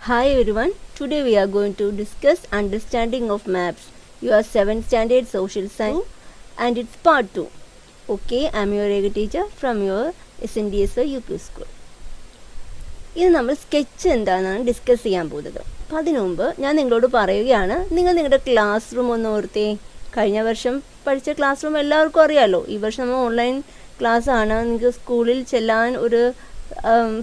Hi everyone, today we are going to discuss understanding of maps. Your 7th standard social science and it's part 2. Okay, I am your Rega teacher from your SNDSO UP school. ഇത് നമ്മൾ sketch എന്താണെന്നാണ് discuss ചെയ്യാൻ പോകുന്നത്. അപ്പോൾ അതിനു മുമ്പ് ഞാൻ നിങ്ങളോട് പറയുകയാണ്, നിങ്ങളുടെ ക്ലാസ് റൂം ഒന്ന് ഓർത്തേ. കഴിഞ്ഞ വർഷം പഠിച്ച ക്ലാസ് റൂം എല്ലാവർക്കും അറിയാമല്ലോ. ഈ വർഷം നമ്മൾ ഓൺലൈൻ ക്ലാസ് ആണ്. നിങ്ങൾക്ക് സ്കൂളിൽ ചെല്ലാൻ ഒരു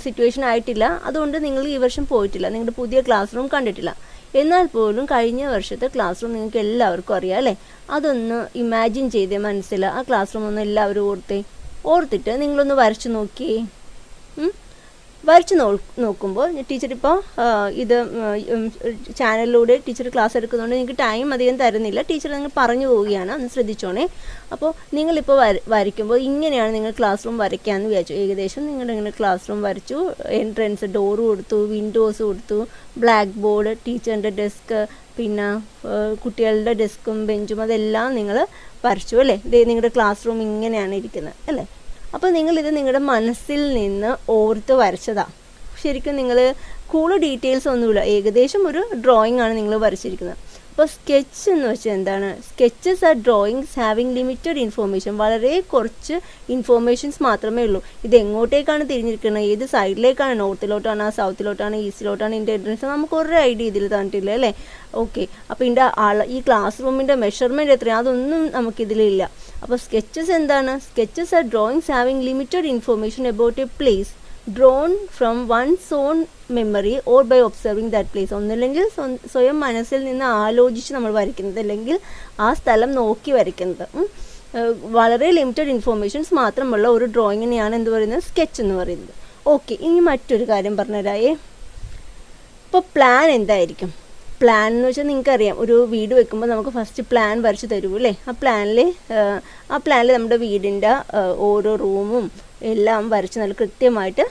സിറ്റുവേഷൻ ആയിട്ടില്ല. അതുകൊണ്ട് നിങ്ങൾ ഈ വർഷം പോയിട്ടില്ല, നിങ്ങളുടെ പുതിയ ക്ലാസ് റൂം കണ്ടിട്ടില്ല. എന്നാൽ പോലും കഴിഞ്ഞ വർഷത്തെ ക്ലാസ് റൂം നിങ്ങൾക്ക് എല്ലാവർക്കും അറിയാം അല്ലേ. അതൊന്ന് ഇമാജിൻ ചെയ്തേ മനസ്സിൽ. ആ ക്ലാസ് റൂം ഒന്ന് എല്ലാവരും ഓർത്തിട്ട് നിങ്ങളൊന്ന് വരച്ചു നോക്കിയേ. വരച്ച് നോക്കുമ്പോൾ ടീച്ചർ ഇപ്പോൾ ഇത് ചാനലിലൂടെ ടീച്ചർ ക്ലാസ് എടുക്കുന്നതുകൊണ്ട് നിങ്ങൾക്ക് ടൈം അധികം തരുന്നില്ല. ടീച്ചർ നിങ്ങൾ പറഞ്ഞു പോവുകയാണ്, ഒന്ന് ശ്രദ്ധിച്ചോണേ. അപ്പോൾ നിങ്ങളിപ്പോൾ വരയ്ക്കുമ്പോൾ ഇങ്ങനെയാണ് നിങ്ങൾ ക്ലാസ് റൂം വരയ്ക്കാമെന്ന് വിചാരിച്ചു. ഏകദേശം നിങ്ങളുടെ ക്ലാസ് റൂം വരച്ചു. എൻട്രൻസ് ഡോറ് കൊടുത്തു, വിൻഡോസ് കൊടുത്തു, ബ്ലാക്ക് ബോർഡ്, ടീച്ചറിൻ്റെ ഡെസ്ക്, പിന്നെ കുട്ടികളുടെ ഡെസ്കും ബെഞ്ചും അതെല്ലാം നിങ്ങൾ വരച്ചു അല്ലേ. നിങ്ങളുടെ ക്ലാസ് റൂം ഇങ്ങനെയാണ് ഇരിക്കുന്നത് അല്ലേ. അപ്പോൾ നിങ്ങളിത് നിങ്ങളുടെ മനസ്സിൽ നിന്ന് ഓർത്ത് വരച്ചതാണ്. ശരിക്കും നിങ്ങൾ കൂടുതൽ ഡീറ്റെയിൽസ് ഒന്നുമില്ല, ഏകദേശം ഒരു ഡ്രോയിങ് ആണ് നിങ്ങൾ വരച്ചിരിക്കുന്നത്. അപ്പോൾ സ്കെച്ച് എന്ന് വെച്ചാൽ എന്താണ്? Sketches are drawings having limited information. വളരെ കുറച്ച് ഇൻഫോർമേഷൻസ് മാത്രമേ ഉള്ളൂ. ഇത് എങ്ങോട്ടേക്കാണ് തിരിഞ്ഞിരിക്കുന്നത്, ഏത് സൈഡിലേക്കാണ്, നോർത്തിലോട്ടാണ്, സൗത്തിലോട്ടാണ്, ഈസ്റ്റിലോട്ടാണ്, ഇതിൻ്റെ എൻട്രൻസ് നമുക്ക് ഒരു ഐഡിയ ഇതിൽ തന്നിട്ടില്ല അല്ലേ. ഓക്കെ, അപ്പോൾ ഇതിൻ്റെ ഈ ക്ലാസ് റൂമിൻ്റെ മെഷർമെൻറ്റ് എത്രയാണ് അതൊന്നും നമുക്കിതിലില്ല. അപ്പോൾ സ്കെച്ചസ് എന്താണ്? Sketches are drawings having limited information about a place drawn from one's own memory or by observing that place. ഒന്നില്ലെങ്കിൽ സ്വയം മനസ്സിൽ നിന്ന് ആലോചിച്ച് നമ്മൾ വരയ്ക്കുന്നത്, അല്ലെങ്കിൽ ആ സ്ഥലം നോക്കി വരയ്ക്കുന്നത്. വളരെ ലിമിറ്റഡ് ഇൻഫോർമേഷൻസ് മാത്രമുള്ള ഒരു ഡ്രോയിങ്ങിനെയാണ് എന്ത് പറയുന്നത്? സ്കെച്ച് എന്ന് പറയുന്നത്. ഓക്കെ, ഇനി മറ്റൊരു കാര്യം പറഞ്ഞുതരായേ. ഇപ്പോൾ പ്ലാൻ എന്തായിരിക്കും? പ്ലാൻ എന്ന് വെച്ചാൽ നിങ്ങൾക്കറിയാം, ഒരു വീട് വെക്കുമ്പോൾ നമുക്ക് ഫസ്റ്റ് പ്ലാൻ വരച്ച് തരൂ അല്ലേ. ആ പ്ലാനിൽ നമ്മുടെ വീടിൻ്റെ ഓരോ റൂമും എല്ലാം വരച്ച് നല്ല കൃത്യമായിട്ട്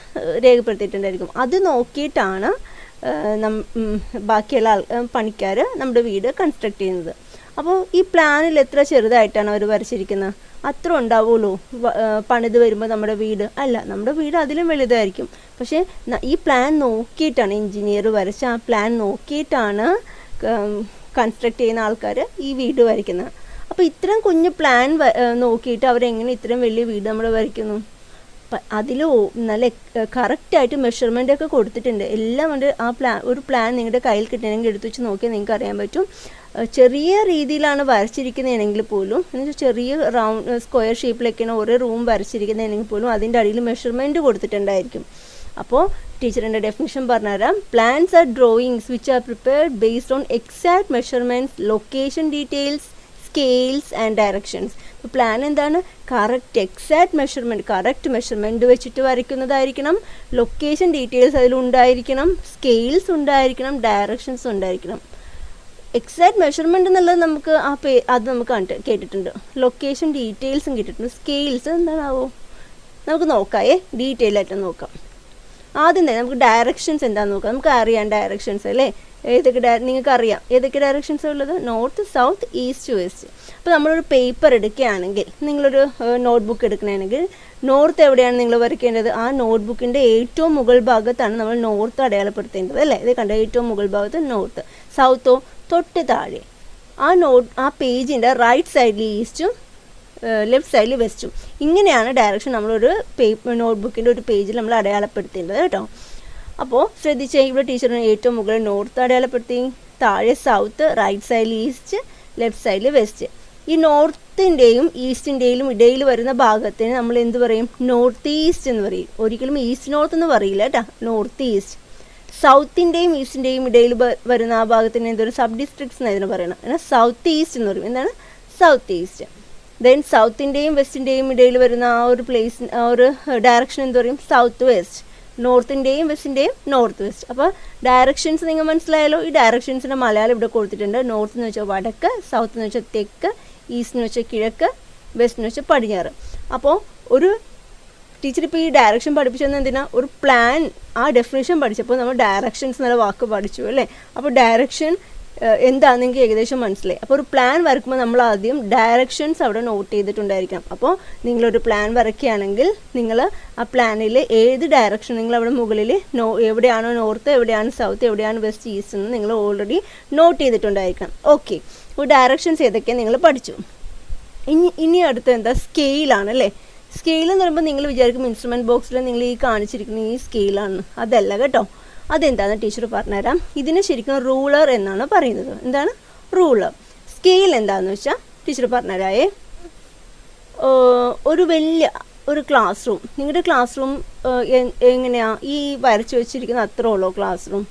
രേഖപ്പെടുത്തിയിട്ടുണ്ടായിരിക്കും. അത് നോക്കിയിട്ടാണ് ബാക്കിയുള്ള പണിക്കാർ നമ്മുടെ വീട് കൺസ്ട്രക്ട് ചെയ്യുന്നത്. അപ്പോൾ ഈ പ്ലാനിൽ എത്ര ചെറുതായിട്ടാണ് അവർ വരച്ചിരിക്കുന്നത്? അത്ര ഉണ്ടാവുള്ളൂ പണിത് വരുമ്പോൾ നമ്മുടെ വീട്? അല്ല, നമ്മുടെ വീട് അതിലും വലുതായിരിക്കും. പക്ഷേ ഈ പ്ലാൻ നോക്കിയിട്ടാണ് എൻജിനീയർ വരച്ച ആ പ്ലാൻ നോക്കിയിട്ടാണ് കൺസ്ട്രക്ട് ചെയ്യുന്ന ആൾക്കാർ ഈ വീട് വരയ്ക്കുന്നത്. അപ്പോൾ ഇത്രയും കുഞ്ഞ് പ്ലാൻ നോക്കിയിട്ട് അവരെങ്ങനെ ഇത്രയും വലിയ വീട് നമ്മൾ വരയ്ക്കുന്നു? അതിൽ നല്ല കറക്റ്റായിട്ട് മെഷർമെൻ്റ് ഒക്കെ കൊടുത്തിട്ടുണ്ട്. എല്ലാം ഉണ്ട്. ഒരു പ്ലാൻ നിങ്ങളുടെ കയ്യിൽ കിട്ടണമെങ്കിൽ എടുത്തു വെച്ച് നോക്കിയാൽ നിങ്ങൾക്ക് അറിയാൻ പറ്റും. ചെറിയ രീതിയിലാണ് വരച്ചിരിക്കുന്നതെങ്കിൽ പോലും, എന്നുവെച്ചാൽ ചെറിയ റൗണ്ട് സ്ക്വയർ ഷേപ്പിലൊക്കെയാണ് ഓരോ റൂം വരച്ചിരിക്കുന്നതെങ്കിൽ പോലും അതിൻ്റെ അടിയിൽ മെഷർമെൻറ്റ് കൊടുത്തിട്ടുണ്ടായിരിക്കും. അപ്പോൾ ടീച്ചറിൻ്റെ ഡെഫിനിഷൻ പറഞ്ഞുതരാം. Plans are drawings which are prepared based on exact measurements, location details, scales and directions. ഇപ്പോൾ പ്ലാൻ എന്താണ്? കറക്റ്റ് മെഷർമെൻറ്റ് വെച്ചിട്ട് വരയ്ക്കുന്നതായിരിക്കണം. ലൊക്കേഷൻ ഡീറ്റെയിൽസ് അതിലുണ്ടായിരിക്കണം, സ്കെയിൽസ് ഉണ്ടായിരിക്കണം, ഡയറക്ഷൻസ് ഉണ്ടായിരിക്കണം. എക്സാക്ട് മെഷർമെൻറ്റ് എന്നുള്ളത് നമുക്ക് അത് നമുക്ക് കേട്ടിട്ടുണ്ട്. ലൊക്കേഷൻ ഡീറ്റെയിൽസും കേട്ടിട്ടുണ്ട്. സ്കെയിൽസ് എന്താണാവോ? നമുക്ക് നോക്കാമേ, ഡീറ്റെയിൽ ആയിട്ട് നോക്കാം. ആദ്യം തന്നെ നമുക്ക് ഡയറക്ഷൻസ് എന്താണെന്ന് നോക്കാം. നമുക്ക് അറിയാം ഡയറക്ഷൻസ് അല്ലേ. നിങ്ങൾക്ക് അറിയാം ഏതൊക്കെ ഡയറക്ഷൻസ് ഉള്ളത്? North, south, east, west. അപ്പോൾ നമ്മളൊരു പേപ്പർ എടുക്കുകയാണെങ്കിൽ, നിങ്ങളൊരു നോട്ട്ബുക്ക് എടുക്കണമെങ്കിൽ നോർത്ത് എവിടെയാണ് നിങ്ങൾ വരയ്ക്കേണ്ടത്? ആ നോട്ട്ബുക്കിൻ്റെ ഏറ്റവും മുകൾ ഭാഗത്താണ് നമ്മൾ നോർത്ത് അടയാളപ്പെടുത്തേണ്ടത് അല്ലേ. ഇത് കണ്ട, ഏറ്റവും മുകൾ ഭാഗത്ത് നോർത്ത്. സൗത്തോ? തൊട്ട് താഴെ. ആ പേജിൻ്റെ റൈറ്റ് സൈഡിൽ ഈസ്റ്റും ലെഫ്റ്റ് സൈഡിൽ വെസ്റ്റും. ഇങ്ങനെയാണ് ഡയറക്ഷൻ നമ്മളൊരു നോട്ട്ബുക്കിൻ്റെ ഒരു പേജിൽ നമ്മൾ അടയാളപ്പെടുത്തേണ്ടത് കേട്ടോ. അപ്പോൾ ശ്രദ്ധിച്ചേ, ഇവിടെ ടീച്ചറിന് ഏറ്റവും മുകളിൽ നോർത്ത് അടയാളപ്പെടുത്തി, താഴെ സൗത്ത്, റൈറ്റ് സൈഡിൽ ഈസ്റ്റ്, ലെഫ്റ്റ് സൈഡിൽ വെസ്റ്റ്. ഈ നോർത്തിൻ്റെയും ഈസ്റ്റിൻ്റെയും ഇടയിൽ വരുന്ന ഭാഗത്തിന് നമ്മൾ എന്ത് പറയും? നോർത്ത് ഈസ്റ്റ് എന്ന് പറയും. ഒരിക്കലും ഈസ്റ്റ് നോർത്ത് എന്ന് പറയില്ല കേട്ടോ, നോർത്ത് ഈസ്റ്റ്. സൗത്തിൻ്റെയും ഈസ്റ്റിൻ്റെയും ഇടയിൽ വരുന്ന ആ ഭാഗത്തിന് എന്തൊരു സബ് ഡിസ്ട്രിക്ട്സ് എന്ന് ഇതിന് പറയണം. എന്നാൽ സൗത്ത് ഈസ്റ്റ് എന്ന് പറയും. എന്താണ്? South east. ദെൻ സൗത്തിൻ്റെയും വെസ്റ്റിൻ്റെയും ഇടയിൽ വരുന്ന ആ ഒരു ഡയറക്ഷൻ എന്ത് പറയും? South west. നോർത്തിൻ്റെയും വെസ്റ്റിൻ്റെയും നോർത്ത് വെസ്റ്റ്. അപ്പോൾ ഡയറക്ഷൻസ് നിങ്ങൾ മനസ്സിലായാലോ. ഈ ഡയറക്ഷൻസിൻ്റെ മലയാളം ഇവിടെ കൊടുത്തിട്ടുണ്ട്. നോർത്ത് എന്ന് വെച്ചാൽ വടക്ക്, സൗത്ത് എന്ന് വെച്ചാൽ തെക്ക്, ഈസ്റ്റ് എന്ന് വെച്ചാൽ കിഴക്ക്, വെസ്റ്റ് എന്ന് വെച്ചാൽ പടിഞ്ഞാറ്. അപ്പോൾ ഒരു ടീച്ചർ ഇപ്പോൾ ഈ ഡയറക്ഷൻ പഠിപ്പിച്ചതെന്ന് എന്തിനാ? ഒരു പ്ലാൻ, ആ ഡെഫിനേഷൻ പഠിച്ചപ്പോൾ നമ്മൾ ഡയറക്ഷൻസ് എന്നുള്ള വാക്ക് പഠിച്ചു അല്ലേ. അപ്പോൾ ഡയറക്ഷൻ എന്താണെന്ന് നിങ്ങൾക്ക് ഏകദേശം മനസ്സിലായി. അപ്പോൾ ഒരു പ്ലാൻ വരയ്ക്കുമ്പോൾ നമ്മൾ ആദ്യം ഡയറക്ഷൻസ് അവിടെ നോട്ട് ചെയ്തിട്ടുണ്ടായിരിക്കണം. അപ്പോൾ നിങ്ങളൊരു പ്ലാൻ വരയ്ക്കുകയാണെങ്കിൽ നിങ്ങൾ ആ പ്ലാനിൽ ഏത് ഡയറക്ഷൻ നിങ്ങൾ അവിടെ മുകളിൽ എവിടെയാണോ നോർത്ത്, എവിടെയാണ് സൗത്ത്, എവിടെയാണ് വെസ്റ്റ്, ഈസ്റ്റ് എന്ന് നിങ്ങൾ ഓൾറെഡി നോട്ട് ചെയ്തിട്ടുണ്ടായിരിക്കണം. ഓക്കെ, അപ്പോൾ ഡയറക്ഷൻസ് ഏതൊക്കെയാണ് നിങ്ങൾ പഠിച്ചു. ഇനി അടുത്ത എന്താ, സ്കെയിലാണ് അല്ലേ. സ്കെയിൽ എന്ന് പറയുമ്പോൾ നിങ്ങൾ വിചാരിക്കും ഇൻസ്ട്രുമെൻറ്റ് ബോക്സിൽ നിങ്ങൾ ഈ കാണിച്ചിരിക്കുന്ന ഈ സ്കെയിലാണ്. അതല്ല കേട്ടോ. അതെന്താണെന്ന് ടീച്ചർ പറഞ്ഞുതരാം. ഇതിന് ശരിക്കും റൂളർ എന്നാണ് പറയുന്നത്. എന്താണ് റൂളർ? സ്കെയിൽ എന്താണെന്ന് വെച്ചാൽ ടീച്ചർ പറഞ്ഞുതരായേ. ഒരു വലിയ ഒരു ക്ലാസ് റൂം, നിങ്ങളുടെ ക്ലാസ് റൂം എങ്ങനെയാണ് ഈ വരച്ച് വെച്ചിരിക്കുന്ന അത്ര ഉള്ളൂ ക്ലാസ് റൂം?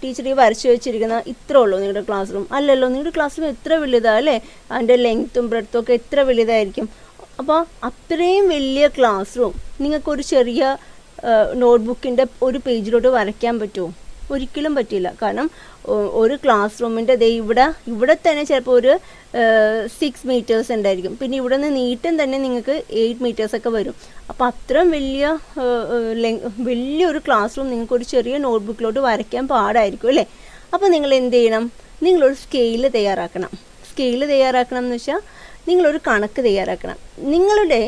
ടീച്ചർ ഈ വരച്ച് വെച്ചിരിക്കുന്ന ഇത്ര ഉള്ളൂ നിങ്ങളുടെ ക്ലാസ് റൂം? അല്ലല്ലോ, നിങ്ങളുടെ ക്ലാസ് റൂം എത്ര വലുതാണ് അല്ലേ. അതിൻ്റെ ലെങ്ത്തും ബ്രെഡ്ത്തും ഒക്കെ എത്ര വലുതായിരിക്കും. അപ്പോൾ അത്രയും വലിയ ക്ലാസ് റൂം നിങ്ങൾക്കൊരു ചെറിയ നോട്ട്ബുക്കിൻ്റെ ഒരു പേജിലോട്ട് വരയ്ക്കാൻ പറ്റുമോ? ഒരിക്കലും പറ്റില്ല. കാരണം ഒരു ക്ലാസ് റൂമിൻ്റെ ഇവിടെ തന്നെ ചിലപ്പോൾ ഒരു 6 മീറ്റേഴ്സ് ഉണ്ടായിരിക്കും. പിന്നെ ഇവിടെ നിന്ന് നീട്ടം തന്നെ നിങ്ങൾക്ക് 8 മീറ്റേഴ്സൊക്കെ വരും. അപ്പോൾ അത്രയും വലിയൊരു ക്ലാസ് റൂം നിങ്ങൾക്കൊരു ചെറിയ നോട്ട്ബുക്കിലോട്ട് വരയ്ക്കാൻ പാടായിരിക്കും അല്ലേ. അപ്പോൾ നിങ്ങൾ എന്ത് ചെയ്യണം? നിങ്ങളൊരു സ്കെയിൽ തയ്യാറാക്കണം. സ്കെയിൽ തയ്യാറാക്കണം എന്ന് വെച്ചാൽ നിങ്ങളൊരു കണക്ക് തയ്യാറാക്കണം. നിങ്ങളുടെ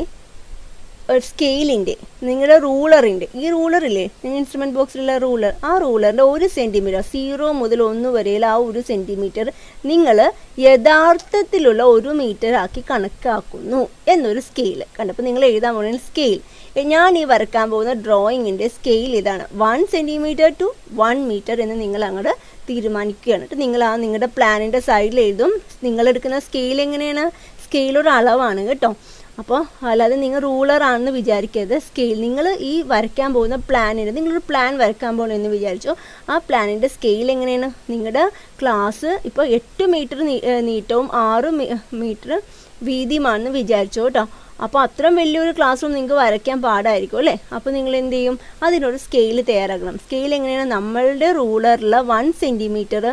സ്കെയിലിൻ്റെ, നിങ്ങളുടെ റൂളറിൻ്റെ, ഈ റൂളറില്ലേ ഇൻസ്ട്രുമെൻറ്റ് ബോക്സിലുള്ള റൂളർ, ആ റൂളറിൻ്റെ 1 സെൻറ്റിമീറ്റർ 0 മുതൽ 1 വരെയുള്ള ആ 1 സെൻറ്റിമീറ്റർ നിങ്ങൾ യഥാർത്ഥത്തിലുള്ള 1 മീറ്റർ ആക്കി കണക്കാക്കുന്നു എന്നൊരു സ്കെയിൽ കണ്ടപ്പോൾ നിങ്ങൾ എഴുതാൻ പോകുന്ന സ്കെയിൽ. ഞാൻ ഈ വരക്കാൻ പോകുന്ന ഡ്രോയിങ്ങിൻ്റെ സ്കെയിൽ ഇതാണ്. 1 സെൻറ്റിമീറ്റർ ടു 1 മീറ്റർ എന്ന് നിങ്ങൾ അങ്ങോട്ട് തീരുമാനിക്കുകയാണ്. എന്നിട്ട് നിങ്ങൾ ആ നിങ്ങളുടെ പ്ലാനിൻ്റെ സൈഡിൽ എഴുതും. നിങ്ങളെടുക്കുന്ന സ്കെയിൽ എങ്ങനെയാണ്? സ്കെയിൽ ഒരു അളവാണ് കേട്ടോ. അപ്പോൾ അല്ലാതെ നിങ്ങൾ റൂളറാണെന്ന് വിചാരിക്കരുത്. സ്കെയിൽ നിങ്ങൾ ഈ വരയ്ക്കാൻ പോകുന്ന പ്ലാനിൻ്റെ, നിങ്ങളൊരു പ്ലാൻ വരയ്ക്കാൻ പോകണമെന്ന് വിചാരിച്ചോ, ആ പ്ലാനിൻ്റെ സ്കെയിൽ എങ്ങനെയാണ്? നിങ്ങളുടെ ക്ലാസ് ഇപ്പോൾ 8 മീറ്റർ നീട്ടവും 6 മീറ്റർ വീതിയുമാണെന്ന് വിചാരിച്ചോ കേട്ടോ. അപ്പോൾ അത്രയും വലിയൊരു ക്ലാസ് റൂം നിങ്ങൾക്ക് വരയ്ക്കാൻ പാടായിരിക്കും അല്ലേ. അപ്പോൾ നിങ്ങൾ എന്ത് ചെയ്യും? അതിനൊരു സ്കെയിൽ തയ്യാറാക്കണം. സ്കെയിൽ എങ്ങനെയാണ്? നമ്മളുടെ റൂളറിൽ 1 സെൻറ്റിമീറ്റർ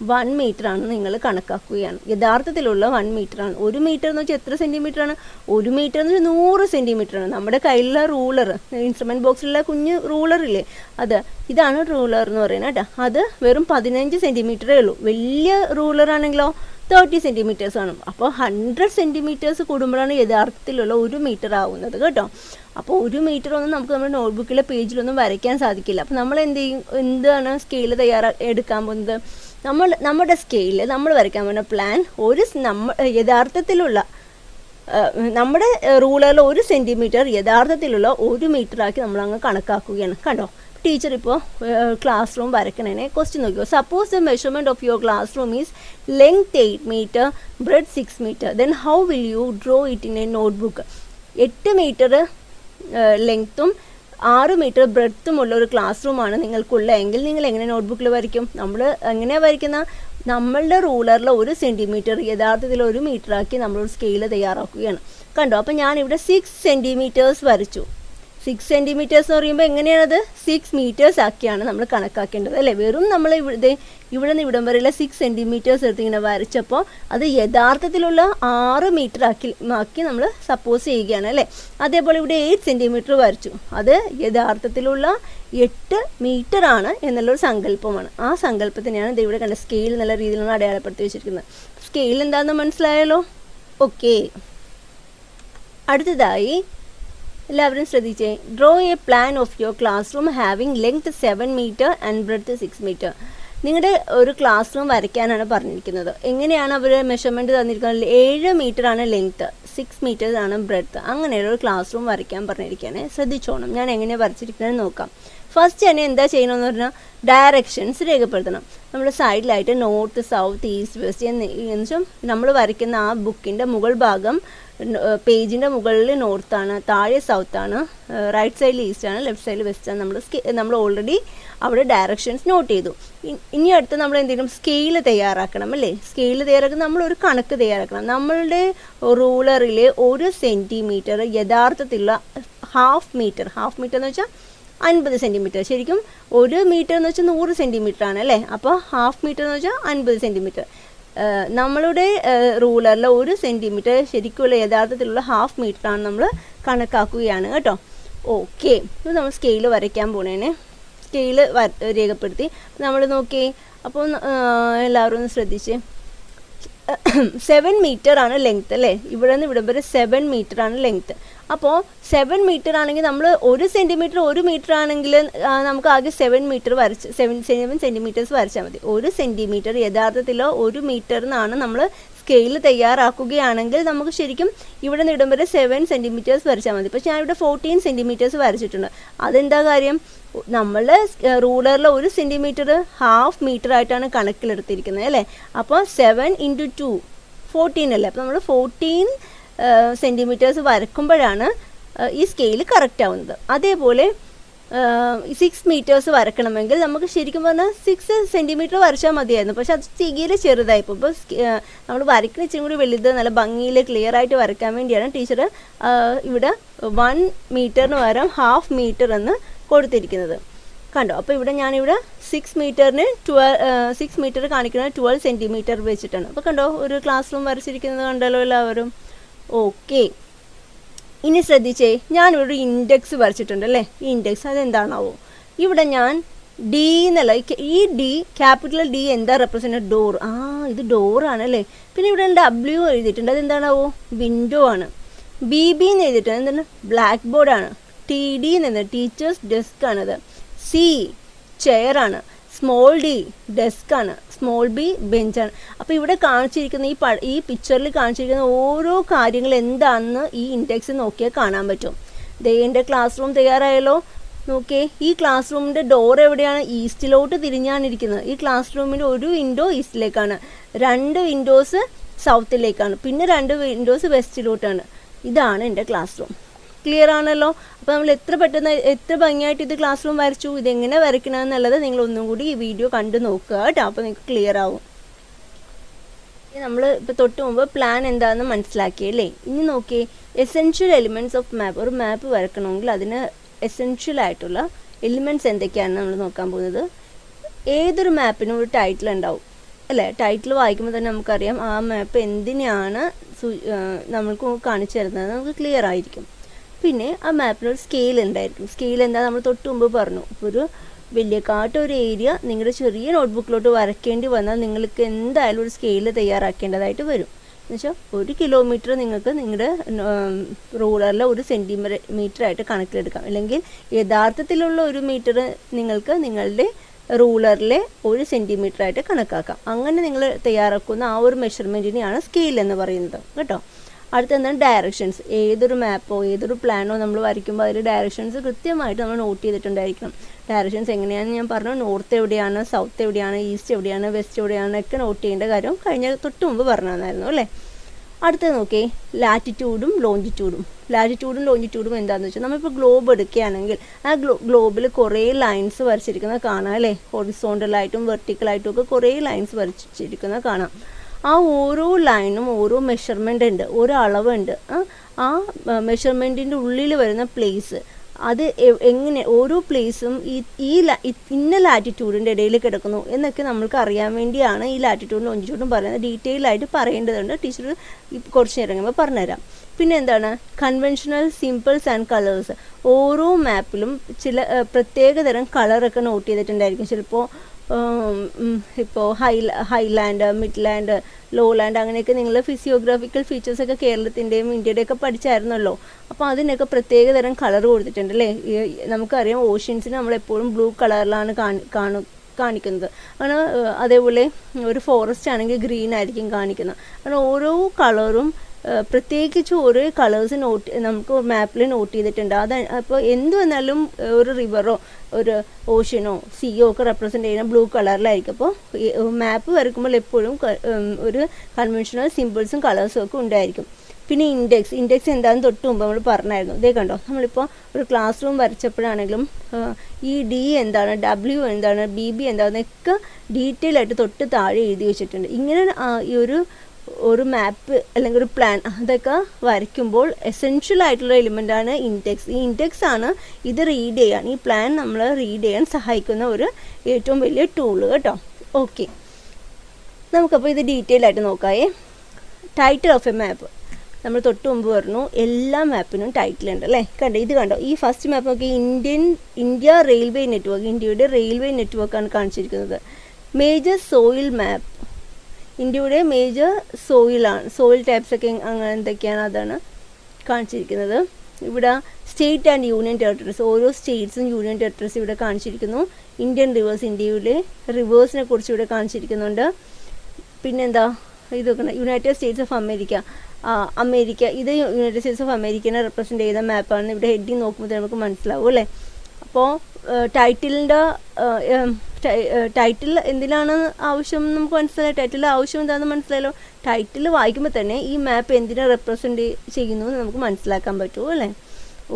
1 മീറ്ററാണ് നിങ്ങൾ കണക്കാക്കുകയാണ്. യഥാർത്ഥത്തിലുള്ള 1 മീറ്ററാണ്. 1 മീറ്റർ എന്ന് വെച്ചാൽ എത്ര സെൻറ്റിമീറ്ററാണ്? 1 മീറ്റർ എന്ന് വെച്ചാൽ 100 സെൻറ്റിമീറ്ററാണ്. നമ്മുടെ കയ്യിലുള്ള റൂളർ, ഇൻസ്ട്രുമെൻറ്റ് ബോക്സിലുള്ള കുഞ്ഞ് റൂളറില്ലേ, ഇതാണ് റൂളർ എന്ന് പറയുന്നത് കേട്ടോ. അത് വെറും 15 സെൻറ്റിമീറ്ററേ ഉള്ളൂ. വലിയ റൂളറാണെങ്കിലോ 30 സെൻറ്റിമീറ്റേഴ്സ് ആണ്. അപ്പോൾ 100 സെൻറ്റിമീറ്റേഴ്സ് കൂടുമ്പോഴാണ് യഥാർത്ഥത്തിലുള്ള 1 മീറ്റർ ആവുന്നത് കേട്ടോ. അപ്പോൾ 1 മീറ്റർ ഒന്നും നമുക്ക് നമ്മുടെ നോട്ട്ബുക്കിലെ പേജിലൊന്നും വരയ്ക്കാൻ സാധിക്കില്ല. അപ്പോൾ നമ്മൾ എന്ത് ചെയ്യും? എന്താണ് സ്കെയിൽ എടുക്കാൻ പോകുന്നത്? നമ്മുടെ സ്കെയിലിൽ നമ്മൾ വരയ്ക്കാൻ പോകുന്ന പ്ലാൻ യഥാർത്ഥത്തിലുള്ള നമ്മുടെ റൂളറിൽ 1 സെൻറ്റിമീറ്റർ യഥാർത്ഥത്തിലുള്ള 1 മീറ്ററാക്കി നമ്മളങ്ങ് കണക്കാക്കുകയാണ്. കണ്ടോ, ടീച്ചർ ഇപ്പോൾ ക്ലാസ് റൂം വരയ്ക്കണേ. ക്വസ്റ്റ്യൻ നോക്കിയോ. Suppose the measurement of your class room is length 8 metre, breadth 6 metre, then how will you draw it in a notebook? 8 metre ലെങ്ത്തും 6 മീറ്റർ ബ്രെഡ്ത്തുമുള്ള ഒരു ക്ലാസ് റൂമാണ് നിങ്ങൾക്കുള്ള എങ്കിൽ നിങ്ങൾ എങ്ങനെ നോട്ട്ബുക്കിൽ വരയ്ക്കും? നമ്മൾ എങ്ങനെയാണ് വരയ്ക്കുന്ന? നമ്മളുടെ റൂളറിൽ 1 സെൻറ്റിമീറ്റർ യഥാർത്ഥത്തിൽ 1 മീറ്ററാക്കി നമ്മളൊരു സ്കെയിൽ തയ്യാറാക്കുകയാണ്. കണ്ടോ, അപ്പോൾ ഞാനിവിടെ 6 സെൻറ്റിമീറ്റേഴ്സ് വരച്ചു. 6 സെൻറ്റിമീറ്റേഴ്സ് എന്ന് പറയുമ്പോൾ എങ്ങനെയാണത്? 6 മീറ്റേഴ്സ് ആക്കിയാണ് നമ്മൾ കണക്കാക്കേണ്ടത് അല്ലേ. വെറും നമ്മൾ ഇവിടെ നിന്ന് ഇവിടം വരെയുള്ള 6 സെൻറ്റിമീറ്റേഴ്സ് എടുത്ത് ഇങ്ങനെ വരച്ചപ്പോൾ അത് യഥാർത്ഥത്തിലുള്ള 6 മീറ്റർ ആക്കി നമ്മൾ സപ്പോസ് ചെയ്യുകയാണ് അല്ലേ. അതേപോലെ ഇവിടെ 8 സെൻറ്റിമീറ്റർ വരച്ചു. അത് യഥാർത്ഥത്തിലുള്ള 8 മീറ്ററാണ് എന്നുള്ളൊരു സങ്കല്പമാണ്. ആ സങ്കല്പത്തിനെയാണ് ഇത് ഇവിടെ കണ്ട സ്കെയിൽ എന്നുള്ള രീതിയിലാണ് അടയാളപ്പെടുത്തി വെച്ചിരിക്കുന്നത്. സ്കെയിൽ എന്താണെന്ന് മനസ്സിലായല്ലോ. ഓക്കെ, അടുത്തതായി എല്ലാവരും ശ്രദ്ധിച്ചേ. Draw a plan of your class room having length 7 metre and breadth 6 metre. നിങ്ങളുടെ ഒരു ക്ലാസ് റൂം വരയ്ക്കാനാണ് പറഞ്ഞിരിക്കുന്നത്. എങ്ങനെയാണ് അവർ മെഷർമെൻറ്റ് തന്നിരിക്കുന്നത്? 7 മീറ്ററാണ് ലെങ്ത്ത്, 6 മീറ്റേഴ്സാണ് ബ്രെഡ്ത്ത്. അങ്ങനെയുള്ള ഒരു ക്ലാസ് റൂം വരയ്ക്കാൻ പറഞ്ഞിരിക്കുകയാണ്. ശ്രദ്ധിച്ചോണം, ഞാൻ എങ്ങനെയാണ് വരച്ചിരിക്കുന്നത് നോക്കാം. ഫസ്റ്റ് തന്നെ എന്താ ചെയ്യണമെന്ന് പറഞ്ഞാൽ ഡയറക്ഷൻസ് രേഖപ്പെടുത്തണം. നമ്മുടെ സൈഡിലായിട്ട് നോർത്ത്, സൗത്ത്, ഈസ്റ്റ്, വെസ്റ്റ് എന്ന് വെച്ചാൽ നമ്മൾ വരയ്ക്കുന്ന ആ ബുക്കിൻ്റെ മുകൾ ഭാഗം പേജിൻ്റെ മുകളിൽ നോർത്താണ്, താഴെ സൗത്താണ്, റൈറ്റ് സൈഡിൽ ഈസ്റ്റാണ്, ലെഫ്റ്റ് സൈഡിൽ വെസ്റ്റാണ്. നമ്മൾ ഓൾറെഡി അവിടെ ഡയറക്ഷൻസ് നോട്ട് ചെയ്തു. ഇനി അടുത്ത് നമ്മൾ എന്തെങ്കിലും സ്കെയിൽ തയ്യാറാക്കണം അല്ലേ. സ്കെയിൽ തയ്യാറാക്കണം, നമ്മളൊരു കണക്ക് തയ്യാറാക്കണം. നമ്മളുടെ റൂളറിൽ 1 സെൻറ്റിമീറ്റർ യഥാർത്ഥത്തിലുള്ള ഹാഫ് മീറ്റർ എന്ന് വെച്ചാൽ 50 സെൻറ്റിമീറ്റർ. ശരിക്കും 1 മീറ്റർ എന്ന് വെച്ചാൽ 100 സെൻറ്റിമീറ്റർ ആണ് അല്ലേ. അപ്പോൾ ഹാഫ് മീറ്റർ എന്ന് വെച്ചാൽ 50 സെൻറ്റിമീറ്റർ. നമ്മളുടെ റൂളറിൽ 1 സെൻറ്റിമീറ്റർ ശരിക്കുള്ള യഥാർത്ഥത്തിലുള്ള ഹാഫ് മീറ്ററാണ് നമ്മൾ കണക്കാക്കുകയാണ് കേട്ടോ. ഓക്കെ, ഇത് നമ്മൾ സ്കെയിൽ വരയ്ക്കാൻ പോണേനെ. സ്കെയിൽ രേഖപ്പെടുത്തി. നമ്മൾ നോക്കി. അപ്പോൾ എല്ലാവരും ഒന്ന് ശ്രദ്ധിച്ച്. 7 മീറ്റർ ആണ് ലെങ്ത്ത് അല്ലേ? ഇവിടെ നിന്ന് ഇവിടം വരെ 7 മീറ്റർ ആണ് ലെങ്ത്ത്. അപ്പോൾ 7 മീറ്റർ ആണെങ്കിൽ നമ്മൾ 1 സെൻറ്റിമീറ്റർ 1 മീറ്റർ ആണെങ്കിൽ നമുക്ക് ആകെ 7 മീറ്റർ വരച്ച് 7 സെൻറ്റിമീറ്റേഴ്സ് വരച്ചാൽ മതി. 1 സെൻറ്റിമീറ്റർ യഥാർത്ഥത്തിൽ 1 മീറ്റർ എന്നാണ് നമ്മൾ സ്കെയിൽ തയ്യാറാക്കുകയാണെങ്കിൽ നമുക്ക് ശരിക്കും ഇവിടെ നിന്ന് ഇടം വരെ 7 സെൻറ്റിമീറ്റേഴ്സ് വരച്ചാൽ മതി. പക്ഷേ ഞാൻ ഇവിടെ 14 സെൻറ്റിമീറ്റേഴ്സ് വരച്ചിട്ടുണ്ട്. അതെന്താ കാര്യം? നമ്മൾ റൂളറിൽ 1 സെൻറ്റിമീറ്റർ ഹാഫ് മീറ്റർ ആയിട്ടാണ് കണക്കിലെടുത്തിരിക്കുന്നത് അല്ലേ? അപ്പോൾ 7 × 2 14 അല്ലേ? അപ്പോൾ നമ്മൾ 14 സെൻറ്റിമീറ്റേഴ്സ് വരക്കുമ്പോഴാണ് ഈ സ്കെയിൽ കറക്റ്റ് ആവുന്നത്. അതേപോലെ 6 മീറ്റേഴ്സ് വരക്കണമെങ്കിൽ നമുക്ക് ശരിക്കും പറഞ്ഞാൽ 6 സെൻറ്റിമീറ്റർ വരച്ചാൽ മതിയായിരുന്നു. പക്ഷെ അത് തീരെ ചെറുതായിപ്പോൾ. ഇപ്പോൾ നമ്മൾ വരയ്ക്കുന്ന ഇച്ചിരി കൂടി വലുത് നല്ല ഭംഗിയിൽ ക്ലിയർ ആയിട്ട് വരയ്ക്കാൻ വേണ്ടിയാണ് ടീച്ചർ ഇവിടെ 1 മീറ്ററിന് പകരം ഹാഫ് മീറ്റർ എന്ന് കൊടുത്തിരിക്കുന്നത്. കണ്ടോ? അപ്പോൾ ഇവിടെ ഞാനിവിടെ 6 മീറ്റർ കാണിക്കുന്നത് 12 സെൻറ്റിമീറ്റർ വെച്ചിട്ടാണ്. അപ്പോൾ കണ്ടോ ഒരു ക്ലാസ് റൂം വരച്ചിരിക്കുന്നത് കണ്ടല്ലോ എല്ലാവരും. ഓക്കെ, ഇനി ശ്രദ്ധിച്ചേ, ഞാനിവിടെ ഒരു ഇൻഡെക്സ് വരച്ചിട്ടുണ്ട് അല്ലേ? ഈ ഇൻഡെക്സ് അതെന്താണാവോ? ഇവിടെ ഞാൻ ഡി എന്നല്ല, ഈ ഡി ക്യാപിറ്റൽ ഡി എന്താ റെപ്രസെൻ്റ്? ഡോർ. ഇത് ഡോറാണല്ലേ. പിന്നെ ഇവിടെ W എഴുതിയിട്ടുണ്ട്, അതെന്താണാവോ? വിൻഡോ ആണ്. BB എന്ന് എഴുതിയിട്ടുണ്ട്, എന്താണ്? ബ്ലാക്ക് ബോർഡാണ്. TD എന്ന് ടീച്ചേഴ്സ് ഡെസ്ക് ആണത്. C ചെയറാണ്. സ്മോൾ d ഡെസ്ക് ആണ്. സ്മോൾ b ബെഞ്ചാണ്. അപ്പോൾ ഇവിടെ കാണിച്ചിരിക്കുന്ന ഈ പിക്ചറിൽ കാണിച്ചിരിക്കുന്ന ഓരോ കാര്യങ്ങൾ എന്താണെന്ന് ഈ ഇൻഡെക്സ് നോക്കിയാൽ കാണാൻ പറ്റും. എൻ്റെ ക്ലാസ് റൂം തയ്യാറായല്ലോ. നോക്കിയേ, ഈ ക്ലാസ് റൂമിൻ്റെ ഡോർ എവിടെയാണ്? ഈസ്റ്റിലോട്ട് തിരിഞ്ഞാണ് ഇരിക്കുന്നത്. ഈ ക്ലാസ് റൂമിൻ്റെ ഒരു വിൻഡോ ഈസ്റ്റിലേക്കാണ്, 2 വിൻഡോസ് സൗത്തിലേക്കാണ്, പിന്നെ 2 വിൻഡോസ് വെസ്റ്റിലോട്ടാണ്. ഇതാണ് എൻ്റെ ക്ലാസ് റൂം. ക്ലിയർ ആണല്ലോ? അപ്പോൾ നമ്മൾ എത്ര ഭംഗിയായിട്ട് ഇത് ക്ലാസ് റൂം വരച്ചു. ഇതെങ്ങനെ വരയ്ക്കണമെന്നുള്ളത് നിങ്ങൾ ഒന്നും കൂടി ഈ വീഡിയോ കണ്ടു നോക്കുക കേട്ടോ. അപ്പോൾ നിങ്ങൾക്ക് ക്ലിയർ ആവും. നമ്മൾ ഇപ്പോൾ തൊട്ട് മുമ്പ് പ്ലാൻ എന്താണെന്ന് മനസ്സിലാക്കിയല്ലേ? ഇനി നോക്കിയേ, എസെൻഷ്യൽ എലിമെൻറ്റ്സ് ഓഫ് മാപ്പ്. ഒരു മാപ്പ് വരക്കണമെങ്കിൽ അതിന് എസെൻഷ്യൽ ആയിട്ടുള്ള എലിമെൻറ്റ്സ് എന്തൊക്കെയാണെന്ന് നമ്മൾ നോക്കാൻ പോകുന്നത്. ഏതൊരു മാപ്പിനും ഒരു ടൈറ്റിൽ ഉണ്ടാവും അല്ലേ? ടൈറ്റിൽ വായിക്കുമ്പോൾ തന്നെ നമുക്കറിയാം ആ മാപ്പ് എന്തിനാണ് നമ്മൾക്ക് കാണിച്ചു തരുന്നത് നമുക്ക് ക്ലിയർ ആയിരിക്കും. പിന്നെ ആ മാപ്പിനൊരു സ്കെയിൽ ഉണ്ടായിരിക്കും. സ്കെയിൽ എന്താ നമ്മൾ തൊട്ട് മുമ്പ് പറഞ്ഞു. ഇപ്പോൾ ഒരു വലിയ ഒരു ഏരിയ നിങ്ങളുടെ ചെറിയ നോട്ട്ബുക്കിലോട്ട് വരയ്ക്കേണ്ടി വന്നാൽ നിങ്ങൾക്ക് എന്തായാലും ഒരു സ്കെയിൽ തയ്യാറാക്കേണ്ടതായിട്ട് വരും. എന്നുവെച്ചാൽ 1 കിലോമീറ്റർ നിങ്ങൾക്ക് നിങ്ങളുടെ റൂളറിൽ 1 സെൻറ്റിമീറ്റർ ആയിട്ട് കണക്കിലെടുക്കാം. അല്ലെങ്കിൽ യഥാർത്ഥത്തിലുള്ള 1 മീറ്റർ നിങ്ങൾക്ക് നിങ്ങളുടെ റൂളറിലെ 1 സെൻറ്റിമീറ്റർ ആയിട്ട് കണക്കാക്കാം. അങ്ങനെ നിങ്ങൾ തയ്യാറാക്കുന്ന ആ ഒരു മെഷർമെൻറ്റിനെയാണ് സ്കെയിൽ എന്ന് പറയുന്നത് കേട്ടോ. അടുത്ത എന്താണ്? ഡയറക്ഷൻസ്. ഏതൊരു മാപ്പോ ഏതൊരു പ്ലാനോ നമ്മൾ വരയ്ക്കുമ്പോൾ അതിൽ ഡയറക്ഷൻസ് കൃത്യമായിട്ട് നമ്മൾ നോട്ട് ചെയ്തിട്ടുണ്ടായിരിക്കണം. ഡയറക്ഷൻസ് എങ്ങനെയാണെന്ന് ഞാൻ പറഞ്ഞു. നോർത്ത് എവിടെയാണ്, സൗത്ത് എവിടെയാണ്, ഈസ്റ്റ് എവിടെയാണ്, വെസ്റ്റ് എവിടെയാണ് ഒക്കെ നോട്ട് ചെയ്യേണ്ട കാര്യം തൊട്ട് മുമ്പ് പറഞ്ഞു തന്നായിരുന്നു അല്ലേ? അടുത്തത് നോക്കിയേ, ലാറ്റിറ്റ്യൂഡും ലോഞ്ചിറ്റ്യൂഡും. ലാറ്റിറ്റ്യൂഡും ലോഞ്ചിറ്റ്യൂഡും എന്താണെന്ന് വെച്ചാൽ നമ്മളിപ്പോൾ ഗ്ലോബ് എടുക്കുകയാണെങ്കിൽ ആ ഗ്ലോബിൽ കുറേ ലൈൻസ് വരച്ചിരിക്കുന്നത് കാണാം അല്ലേ? ഹൊറിസോണ്ടലായിട്ടും വെർട്ടിക്കലായിട്ടും ഒക്കെ കുറേ ലൈൻസ് വരച്ചിരിക്കുന്നത് കാണാം. ആ ഓരോ ലൈനും ഓരോ മെഷർമെൻ്റ് ഉണ്ട്, ഓരോ അളവുണ്ട്. ആ മെഷർമെൻറ്റിൻ്റെ ഉള്ളിൽ വരുന്ന പ്ലേസ് അത് എങ്ങനെ ഓരോ പ്ലേസും ഇന്ന ലാറ്റിറ്റ്യൂഡിൻ്റെ ഇടയിൽ കിടക്കുന്നു എന്നൊക്കെ നമ്മൾക്ക് അറിയാൻ വേണ്ടിയാണ് ഈ ലാറ്റിറ്റ്യൂഡും ലോഞ്ചിറ്റ്യൂഡും പറയുന്നത്. ഡീറ്റെയിൽ ആയിട്ട് പറയേണ്ടതുണ്ട്. ടീച്ചർ കുറച്ച് നേരം കഴിയുമ്പോൾ പറഞ്ഞുതരാം. പിന്നെ എന്താണ്? Conventional symbols and colours. ഓരോ മാപ്പിലും ചില പ്രത്യേകതരം കളറൊക്കെ നോട്ട് ചെയ്തിട്ടുണ്ടായിരിക്കും. ചിലപ്പോൾ ഇപ്പോൾ ഹൈലാൻഡ്, മിഡ്ലാൻഡ്, ലോലാൻഡ് അങ്ങനെയൊക്കെ നിങ്ങൾ ഫിസിയോഗ്രാഫിക്കൽ ഫീച്ചേഴ്സൊക്കെ കേരളത്തിൻ്റെയും ഇന്ത്യയുടെയൊക്കെ പഠിച്ചായിരുന്നല്ലോ. അപ്പോൾ അതിനൊക്കെ പ്രത്യേകതരം കളർ കൊടുത്തിട്ടുണ്ട് അല്ലേ? നമുക്കറിയാം ഓഷ്യൻസിന് നമ്മളെപ്പോഴും ബ്ലൂ കളറിലാണ് കാണിക്കുന്നത്. അങ്ങനെ അതേപോലെ ഒരു ഫോറസ്റ്റ് ആണെങ്കിൽ ഗ്രീൻ ആയിരിക്കും കാണിക്കുന്നത്. അങ്ങനെ ഓരോ കളറും പ്രത്യേകിച്ച് ഓരോ കളേഴ്സ് നമുക്ക് മാപ്പിൽ നോട്ട് ചെയ്തിട്ടുണ്ട്. അപ്പോൾ എന്ത് വന്നാലും ഒരു റിവറോ ഒരു ഓഷ്യനോ സീയോ ഒക്കെ റെപ്രസെൻ്റ് ചെയ്യുന്ന ബ്ലൂ കളറിലായിരിക്കും. അപ്പോൾ മാപ്പ് വരയ്ക്കുമ്പോൾ എപ്പോഴും ഒരു കൺവെൻഷണൽ സിമ്പിൾസും കളേഴ്സും ഒക്കെ ഉണ്ടായിരിക്കും. പിന്നെ ഇൻഡെക്സ് എന്താണെന്ന് തൊട്ട് മുമ്പ് നമ്മൾ പറഞ്ഞായിരുന്നു. ഇതേ കണ്ടോ, നമ്മളിപ്പോൾ ഒരു ക്ലാസ് റൂം വരച്ചപ്പോഴാണെങ്കിലും ഈ D എന്താണ്, W എന്താണ്, BB എന്താണെന്നൊക്കെ ഡീറ്റെയിൽ ആയിട്ട് തൊട്ട് താഴെ എഴുതി വെച്ചിട്ടുണ്ട്. ഇങ്ങനെ ഈ ഒരു മാപ്പ് അല്ലെങ്കിൽ ഒരു പ്ലാൻ അതൊക്കെ വരയ്ക്കുമ്പോൾ എസെൻഷ്യൽ ആയിട്ടുള്ള എലിമെൻ്റാണ് ഇൻഡെക്സ്. ഈ ഇൻഡെക്സ് ആണ് ഇത് റീഡ് ചെയ്യാൻ, ഈ പ്ലാൻ നമ്മൾ റീഡ് ചെയ്യാൻ സഹായിക്കുന്ന ഒരു ഏറ്റവും വലിയ ടൂള് കേട്ടോ. ഓക്കെ, നമുക്കപ്പോൾ ഇത് ഡീറ്റെയിൽ ആയിട്ട് നോക്കാമേ. ടൈറ്റിൽ ഓഫ് എ മാപ്പ്. നമ്മൾ തൊട്ട് മുമ്പ് പറഞ്ഞു എല്ലാ മാപ്പിനും ടൈറ്റിൽ ഉണ്ട് അല്ലേ. കണ്ടോ, ഇത് കണ്ടോ, ഈ ഫസ്റ്റ് മാപ്പ് നോക്കി ഇന്ത്യ റെയിൽവേ നെറ്റ്വർക്ക്, ഇന്ത്യയുടെ റെയിൽവേ നെറ്റ്വർക്കാണ് കാണിച്ചിരിക്കുന്നത്. മേജർ സോയിൽ മാപ്പ്, ഇന്ത്യയുടെ മേജർ സോയിലാണ്, സോയിൽ ടൈപ്സ് ഒക്കെ അങ്ങനെ എന്തൊക്കെയാണ് അതാണ് കാണിച്ചിരിക്കുന്നത്. ഇവിടെ സ്റ്റേറ്റ് ആൻഡ് യൂണിയൻ ടെറിട്ടറീസ്, ഓരോ സ്റ്റേറ്റ്സും യൂണിയൻ ടെറിട്ടറീസ് ഇവിടെ കാണിച്ചിരിക്കുന്നു. ഇന്ത്യൻ റിവേഴ്സ്, ഇന്ത്യയിലെ റിവേഴ്സിനെ കുറിച്ച് ഇവിടെ കാണിച്ചിരിക്കുന്നുണ്ട്. പിന്നെന്താ ഇതൊക്കെ United States of America, America, ഇത് യുണൈറ്റഡ് സ്റ്റേറ്റ്സ് ഓഫ് അമേരിക്കനെ റെപ്രസെൻറ്റ് ചെയ്യുന്ന മാപ്പാണ്. ഇവിടെ ഹെഡിങ് നോക്കുമ്പോൾ നമുക്ക് മനസ്സിലാവും അല്ലേ. അപ്പോൾ ടൈറ്റിൽ എന്തിനാണ് ആവശ്യം നമുക്ക് മനസ്സിലായി, ടൈറ്റിൽ ആവശ്യം എന്താണെന്ന് മനസ്സിലായല്ലോ. ടൈറ്റിൽ വായിക്കുമ്പോൾ തന്നെ ഈ മാപ്പ് എന്തിനെ റെപ്രസെൻറ്റ് ചെയ്യുന്നു എന്ന് നമുക്ക് മനസ്സിലാക്കാൻ പറ്റുമോ അല്ലേ.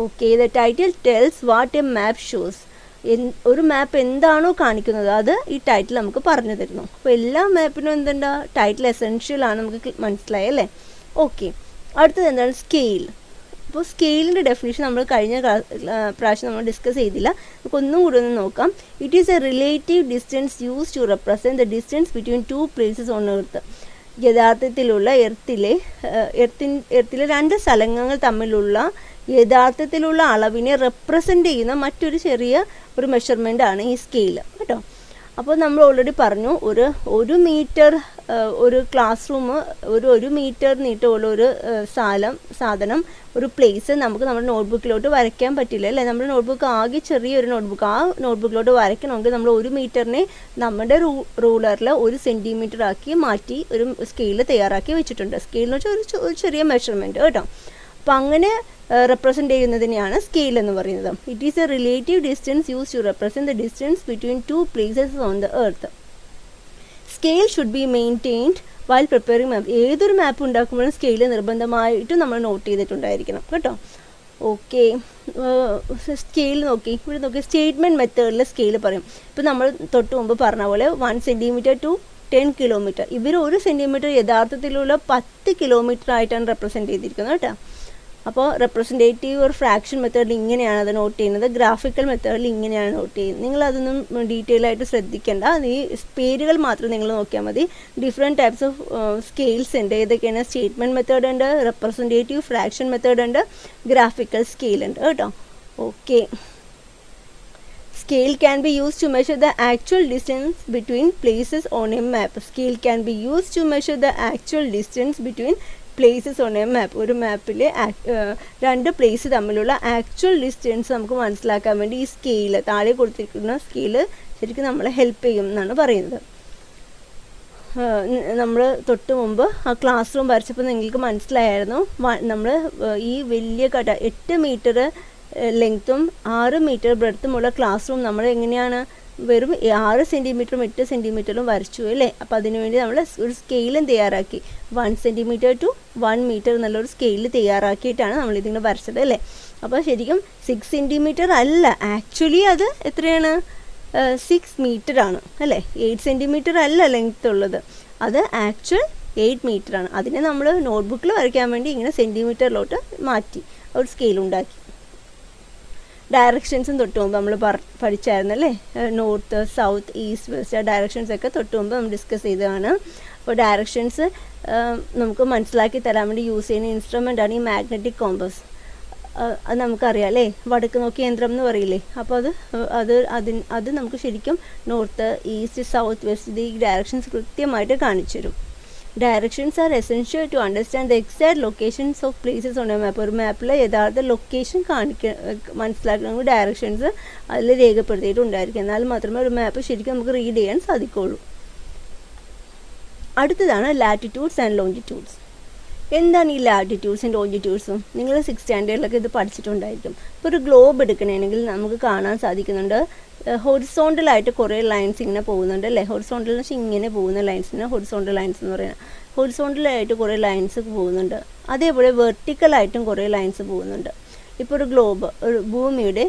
Okay, the title tells what A map shows, ഒരു മാപ്പ് എന്താണോ കാണിക്കുന്നത് അത് ഈ ടൈറ്റിൽ നമുക്ക് പറഞ്ഞു തരുന്നു. അപ്പോൾ എല്ലാ മാപ്പിനും എന്തുണ്ട്, ടൈറ്റിൽ എസെൻഷ്യൽ ആണ്, നമുക്ക് മനസ്സിലായി അല്ലേ. ഓക്കെ, അടുത്തത് എന്താണ് സ്കെയിൽ. അപ്പോൾ സ്കെയിലിൻ്റെ ഡെഫിനിഷൻ നമ്മൾ കഴിഞ്ഞ പ്രാവശ്യം നമ്മൾ ഡിസ്കസ് ചെയ്തില്ല, നമുക്ക് ഒന്നും കൂടി ഒന്ന് നോക്കാം. It is a relative distance use to represent the distance between two places on earth. യഥാർത്ഥത്തിലുള്ള എർത്തിലെ രണ്ട് സ്ഥലങ്ങൾ തമ്മിലുള്ള യഥാർത്ഥത്തിലുള്ള അളവിനെ റെപ്രസെൻ്റ് ചെയ്യുന്ന മറ്റൊരു ചെറിയ ഒരു മെഷർമെൻ്റ് ആണ് ഈ സ്കെയിൽ കേട്ടോ. അപ്പോൾ നമ്മൾ ഓൾറെഡി പറഞ്ഞു, ഒരു മീറ്റർ ഒരു ക്ലാസ് റൂം, ഒരു മീറ്റർ നീട്ടമുള്ള ഒരു സാധനം, ഒരു പ്ലേസ് നമുക്ക് നമ്മുടെ നോട്ട്ബുക്കിലോട്ട് വരയ്ക്കാൻ പറ്റില്ല അല്ലേ. നമ്മുടെ നോട്ട്ബുക്ക് ആകെ ചെറിയൊരു നോട്ട്ബുക്ക്, ആ നോട്ട്ബുക്കിലോട്ട് വരയ്ക്കണമെങ്കിൽ നമ്മൾ ഒരു മീറ്ററിനെ നമ്മുടെ റൂളറിൽ 1 സെൻറ്റിമീറ്റർ ആക്കി മാറ്റി ഒരു സ്കെയിൽ തയ്യാറാക്കി വെച്ചിട്ടുണ്ട്. സ്കെയിലെന്ന് വെച്ചാൽ ഒരു ചെറിയ മെഷർമെൻറ്റ് കേട്ടോ. അപ്പോൾ അങ്ങനെ റെപ്രസെൻ്റ് ചെയ്യുന്നതിനെയാണ് സ്കെയിൽ എന്ന് പറയുന്നത്. It is a relative distance use to represent the distance between two places on the earth. Scale should be maintained while preparing map. ഏതൊരു മാപ്പ് ഉണ്ടാക്കുമ്പോഴും സ്കെയിൽ നിർബന്ധമായിട്ടും നമ്മൾ നോട്ട് ചെയ്തിട്ടുണ്ടായിരിക്കണം കേട്ടോ. ഓക്കെ, സ്കെയിൽ നോക്കി, ഇവിടെ നോക്കി, സ്റ്റേറ്റ്മെൻറ്റ് മെത്തേഡിൽ സ്കെയിൽ പറയും. ഇപ്പോൾ നമ്മൾ തൊട്ട് മുമ്പ് പറഞ്ഞ പോലെ 1 സെൻറ്റിമീറ്റർ ടു 10 കിലോമീറ്റർ, ഇവർ 1 സെൻറ്റിമീറ്റർ യഥാർത്ഥത്തിലുള്ള 10 കിലോമീറ്റർ ആയിട്ടാണ് റെപ്രസെൻറ്റ് ചെയ്തിരിക്കുന്നത് കേട്ടോ. അപ്പോൾ റെപ്രസെൻറ്റേറ്റീവ് ഒരു ഫ്രാക്ഷൻ മെത്തേഡിൽ ഇങ്ങനെയാണ് അത് നോട്ട് ചെയ്യുന്നത്, ഗ്രാഫിക്കൽ മെത്തേഡിൽ ഇങ്ങനെയാണ് നോട്ട് ചെയ്യുന്നത്. നിങ്ങളതൊന്നും ഡീറ്റെയിൽ ആയിട്ട് ശ്രദ്ധിക്കേണ്ട, ഈ പേരുകൾ മാത്രം നിങ്ങൾ നോക്കിയാൽ മതി. ഡിഫറെൻറ്റ് ടൈപ്സ് ഓഫ് സ്കെയിൽസ് ഉണ്ട്. ഏതൊക്കെയാണ്? സ്റ്റേറ്റ്മെൻറ്റ് മെത്തേഡ് ഉണ്ട്, റെപ്രസെൻറ്റേറ്റീവ് ഫ്രാക്ഷൻ മെത്തേഡ് ഉണ്ട്, ഗ്രാഫിക്കൽ സ്കെയിൽ ഉണ്ട് കേട്ടോ. Okay, scale can be used to measure the actual distance between places on a map. Scale can be used to measure the actual distance between places on a map. ഒരു മാപ്പിലെ രണ്ട് place തമ്മിലുള്ള actual distance നമുക്ക് മനസ്സിലാക്കാൻ വേണ്ടി ഈ scale, താഴെ കൊടുത്തിരിക്കുന്ന scale ശരിക്കും നമ്മളെ ഹെൽപ്പ് ചെയ്യും എന്നാണ് പറയുന്നത്. നമ്മൾ തൊട്ട് മുമ്പ് ആ ക്ലാസ് റൂം വരച്ചപ്പോൾ നിങ്ങൾക്ക് മനസ്സിലായിരുന്നു, നമ്മൾ ഈ വലിയ 8 മീറ്റർ ലെങ്ത്തും 6 മീറ്റർ ബ്രെഡ്ത്തുമുള്ള ക്ലാസ് റൂം നമ്മൾ എങ്ങനെയാണ് വെറും 6 സെൻറ്റിമീറ്ററും 8 സെൻറ്റിമീറ്ററും വരച്ചു അല്ലേ. അപ്പോൾ അതിനുവേണ്ടി നമ്മൾ ഒരു സ്കെയിലും തയ്യാറാക്കി, 1 സെൻറ്റിമീറ്റർ ടു 1 മീറ്റർ എന്നുള്ളൊരു സ്കെയിൽ തയ്യാറാക്കിയിട്ടാണ് നമ്മളിതിങ്ങനെ വരച്ചത് അല്ലേ. അപ്പോൾ ശരിക്കും 6 സെൻറ്റിമീറ്റർ അല്ല, ആക്ച്വലി അത് എത്രയാണ്? 6 മീറ്റർ ആണ് അല്ലേ. 8 സെൻറ്റിമീറ്റർ അല്ല ലെങ്ത്ത് ഉള്ളത്, അത് ആക്ച്വൽ 8 മീറ്റർ ആണ്. അതിനെ നമ്മൾ നോട്ട്ബുക്കിൽ വരയ്ക്കാൻ വേണ്ടി ഇങ്ങനെ സെൻറ്റിമീറ്ററിലോട്ട് മാറ്റി ഒരു സ്കെയിൽ ഉണ്ടാക്കി. ഡയറക്ഷൻസും തൊട്ട് മുമ്പ് നമ്മൾ പഠിച്ചായിരുന്നല്ലേ, നോർത്ത് സൗത്ത് ഈസ്റ്റ് വെസ്റ്റ്, ആ ഡയറക്ഷൻസൊക്കെ തൊട്ട് മുമ്പ് നമ്മൾ ഡിസ്കസ് ചെയ്തതാണ്. അപ്പോൾ ഡയറക്ഷൻസ് നമുക്ക് മനസ്സിലാക്കി തരാൻ വേണ്ടി യൂസ് ചെയ്യുന്ന ഇൻസ്ട്രുമെൻ്റാണ് ഈ മാഗ്നറ്റിക് കോമ്പസ്. അത് നമുക്കറിയാം അല്ലേ, വടക്ക് നോക്കി യന്ത്രം എന്ന് പറയില്ലേ. അപ്പോൾ അത് നമുക്ക് ശരിക്കും നോർത്ത് ഈസ്റ്റ് സൗത്ത് വെസ്റ്റ് ഈ ഡയറക്ഷൻസ് കൃത്യമായിട്ട് കാണിച്ചു തരും. Directions are essential to understand the exact locations of places on a map. ഒരു മാപ്പിലെ യഥാർത്ഥ ലൊക്കേഷൻ മനസ്സിലാക്കണമെങ്കിൽ ഡയറക്ഷൻസ് അതിൽ രേഖപ്പെടുത്തിയിട്ടുണ്ടായിരിക്കും, എന്നാൽ മാത്രമേ ഒരു മാപ്പ് ശരിക്കും നമുക്ക് റീഡ് ചെയ്യാൻ സാധിക്കുള്ളൂ. അടുത്തതാണ് ലാറ്റിറ്റ്യൂഡ്സ് ആൻഡ് ലോഞ്ചിറ്റ്യൂഡ്സ്. എന്താണ് ഈ ലാറ്റിറ്റ്യൂഡ്സും ലോഞ്ചിറ്റ്യൂഡ്സും? നിങ്ങൾ 6th സ്റ്റാൻഡേർഡിലൊക്കെ ഇത് പഠിച്ചിട്ടുണ്ടായിരിക്കും. ഇപ്പോൾ ഒരു ഗ്ലോബ് എടുക്കണമെങ്കിൽ നമുക്ക് കാണാൻ സാധിക്കുന്നുണ്ട്, ഹൊറിസോണ്ടലായിട്ട് കുറേ ലൈൻസ് ഇങ്ങനെ പോകുന്നുണ്ട് അല്ലേ. ഹൊറിസോണ്ടൽ എന്ന് വെച്ചാൽ ഇങ്ങനെ പോകുന്ന ലൈൻസിന് ഹൊറിസോണ്ടൽ ലൈൻസ് എന്ന് പറയുന്നത്. ഹൊറിസോണ്ടലായിട്ട് കുറേ ലൈൻസ് പോകുന്നുണ്ട്, അതേപോലെ വെർട്ടിക്കലായിട്ടും കുറേ ലൈൻസ് പോകുന്നുണ്ട്. ഇപ്പോൾ ഒരു ഗ്ലോബ്, ഒരു ഭൂമിയുടെ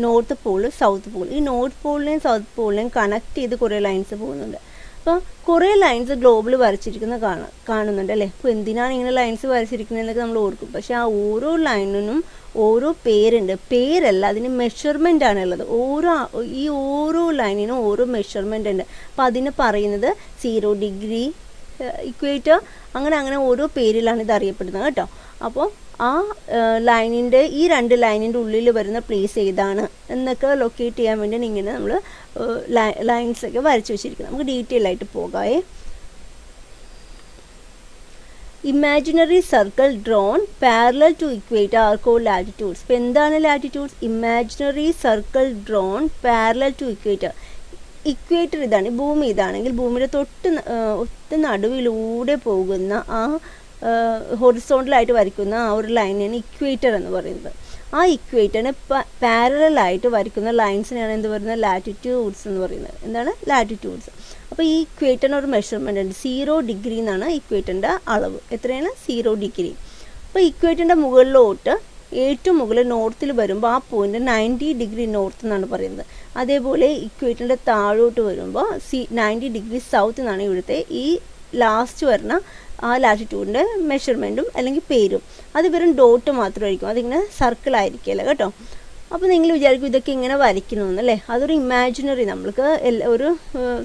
നോർത്ത് പോൾ സൗത്ത് പോൾ, ഈ നോർത്ത് പോളിനെയും സൗത്ത് പോളിനെയും കണക്ട് ചെയ്ത് കുറേ ലൈൻസ് പോകുന്നുണ്ട്. അപ്പോൾ കുറേ ലൈൻസ് ഗ്ലോബിൽ വരച്ചിരിക്കുന്ന കാണുന്നുണ്ട് അല്ലേ. അപ്പോൾ എന്തിനാണ് ഇങ്ങനെ ലൈൻസ് വരച്ചിരിക്കുന്നതെന്നൊക്കെ നമ്മൾ ഓർക്കും. പക്ഷേ ആ ഓരോ ലൈനിനും ഓരോ പേരുണ്ട്, പേരല്ല അതിന് മെഷർമെൻ്റ് ആണുള്ളത്. ഓരോ ലൈനിനും ഓരോ മെഷർമെൻ്റ് ഉണ്ട്. അപ്പോൾ അതിന് പറയുന്നത് 0 ഡിഗ്രി, ഇക്വേറ്റർ, അങ്ങനെ ഓരോ പേരിലാണ് ഇത് അറിയപ്പെടുന്നത് കേട്ടോ. അപ്പോൾ ആ ലൈനിൻ്റെ ഈ 2 ലൈനിൻ്റെ ഉള്ളിൽ വരുന്ന പ്ലേസ് ഏതാണ് എന്നൊക്കെ ലൊക്കേറ്റ് ചെയ്യാൻ വേണ്ടിയാണ് ഇങ്ങനെ നമ്മൾ ലൈൻസൊക്കെ വരച്ച് വെച്ചിരിക്കുന്നത്. നമുക്ക് ഡീറ്റെയിൽ ആയിട്ട് പോകാമേ. Imaginary circle drawn parallel to equator are called latitudes. ഇപ്പോൾ എന്താണ് latitudes? Imaginary circle drawn parallel to equator. Equator ഇതാണ്, ഭൂമി ഇതാണെങ്കിൽ ഭൂമിയുടെ ഒത്ത നടുവിലൂടെ പോകുന്ന ആ ഹൊറിസോണ്ടലായിട്ട് വരയ്ക്കുന്ന ആ ഒരു ലൈനാണ് ഇക്വേറ്റർ എന്ന് പറയുന്നത്. ആ ഇക്വേറ്ററിന് പാരലായിട്ട് വരയ്ക്കുന്ന ലൈൻസിനാണ് എന്ത് പറയുന്നത്? ലാറ്റിറ്റ്യൂഡ്സ് എന്ന് പറയുന്നത്. എന്താണ്? ലാറ്റിറ്റ്യൂഡ്സ്. അപ്പോൾ ഈ ഇക്വേറ്ററിന് ഒരു മെഷർമെൻ്റ് ഉണ്ട്. 0 ഡിഗ്രി എന്നാണ് ഇക്വേറ്ററിൻ്റെ അളവ്. എത്രയാണ്? 0 ഡിഗ്രി. അപ്പോൾ ഇക്വേറ്ററിൻ്റെ മുകളിലോട്ട് ഏറ്റവും മുകളിൽ നോർത്തിൽ വരുമ്പോൾ ആ പോയിൻ്റ് 90 ഡിഗ്രി നോർത്ത് എന്നാണ് പറയുന്നത്. അതേപോലെ ഇക്വേറ്ററിൻ്റെ താഴോട്ട് വരുമ്പോൾ 90 ഡിഗ്രി സൗത്ത് എന്നാണ് ഇവിടുത്തെ ഈ ലാസ്റ്റ് വരുന്ന ആ ലാറ്റിറ്റ്യൂഡിൻ്റെ മെഷർമെൻറ്റും അല്ലെങ്കിൽ പേരും. അത് വെറും ഡോട്ട് മാത്രമായിരിക്കും, അതിങ്ങനെ സർക്കിൾ ആയിരിക്കില്ല കേട്ടോ. അപ്പോൾ നിങ്ങൾ വിചാരിക്കും ഇതൊക്കെ ഇങ്ങനെ വരയ്ക്കണമെന്നല്ലേ? അതൊരു ഇമാജിനറി, നമ്മൾക്ക് ഒരു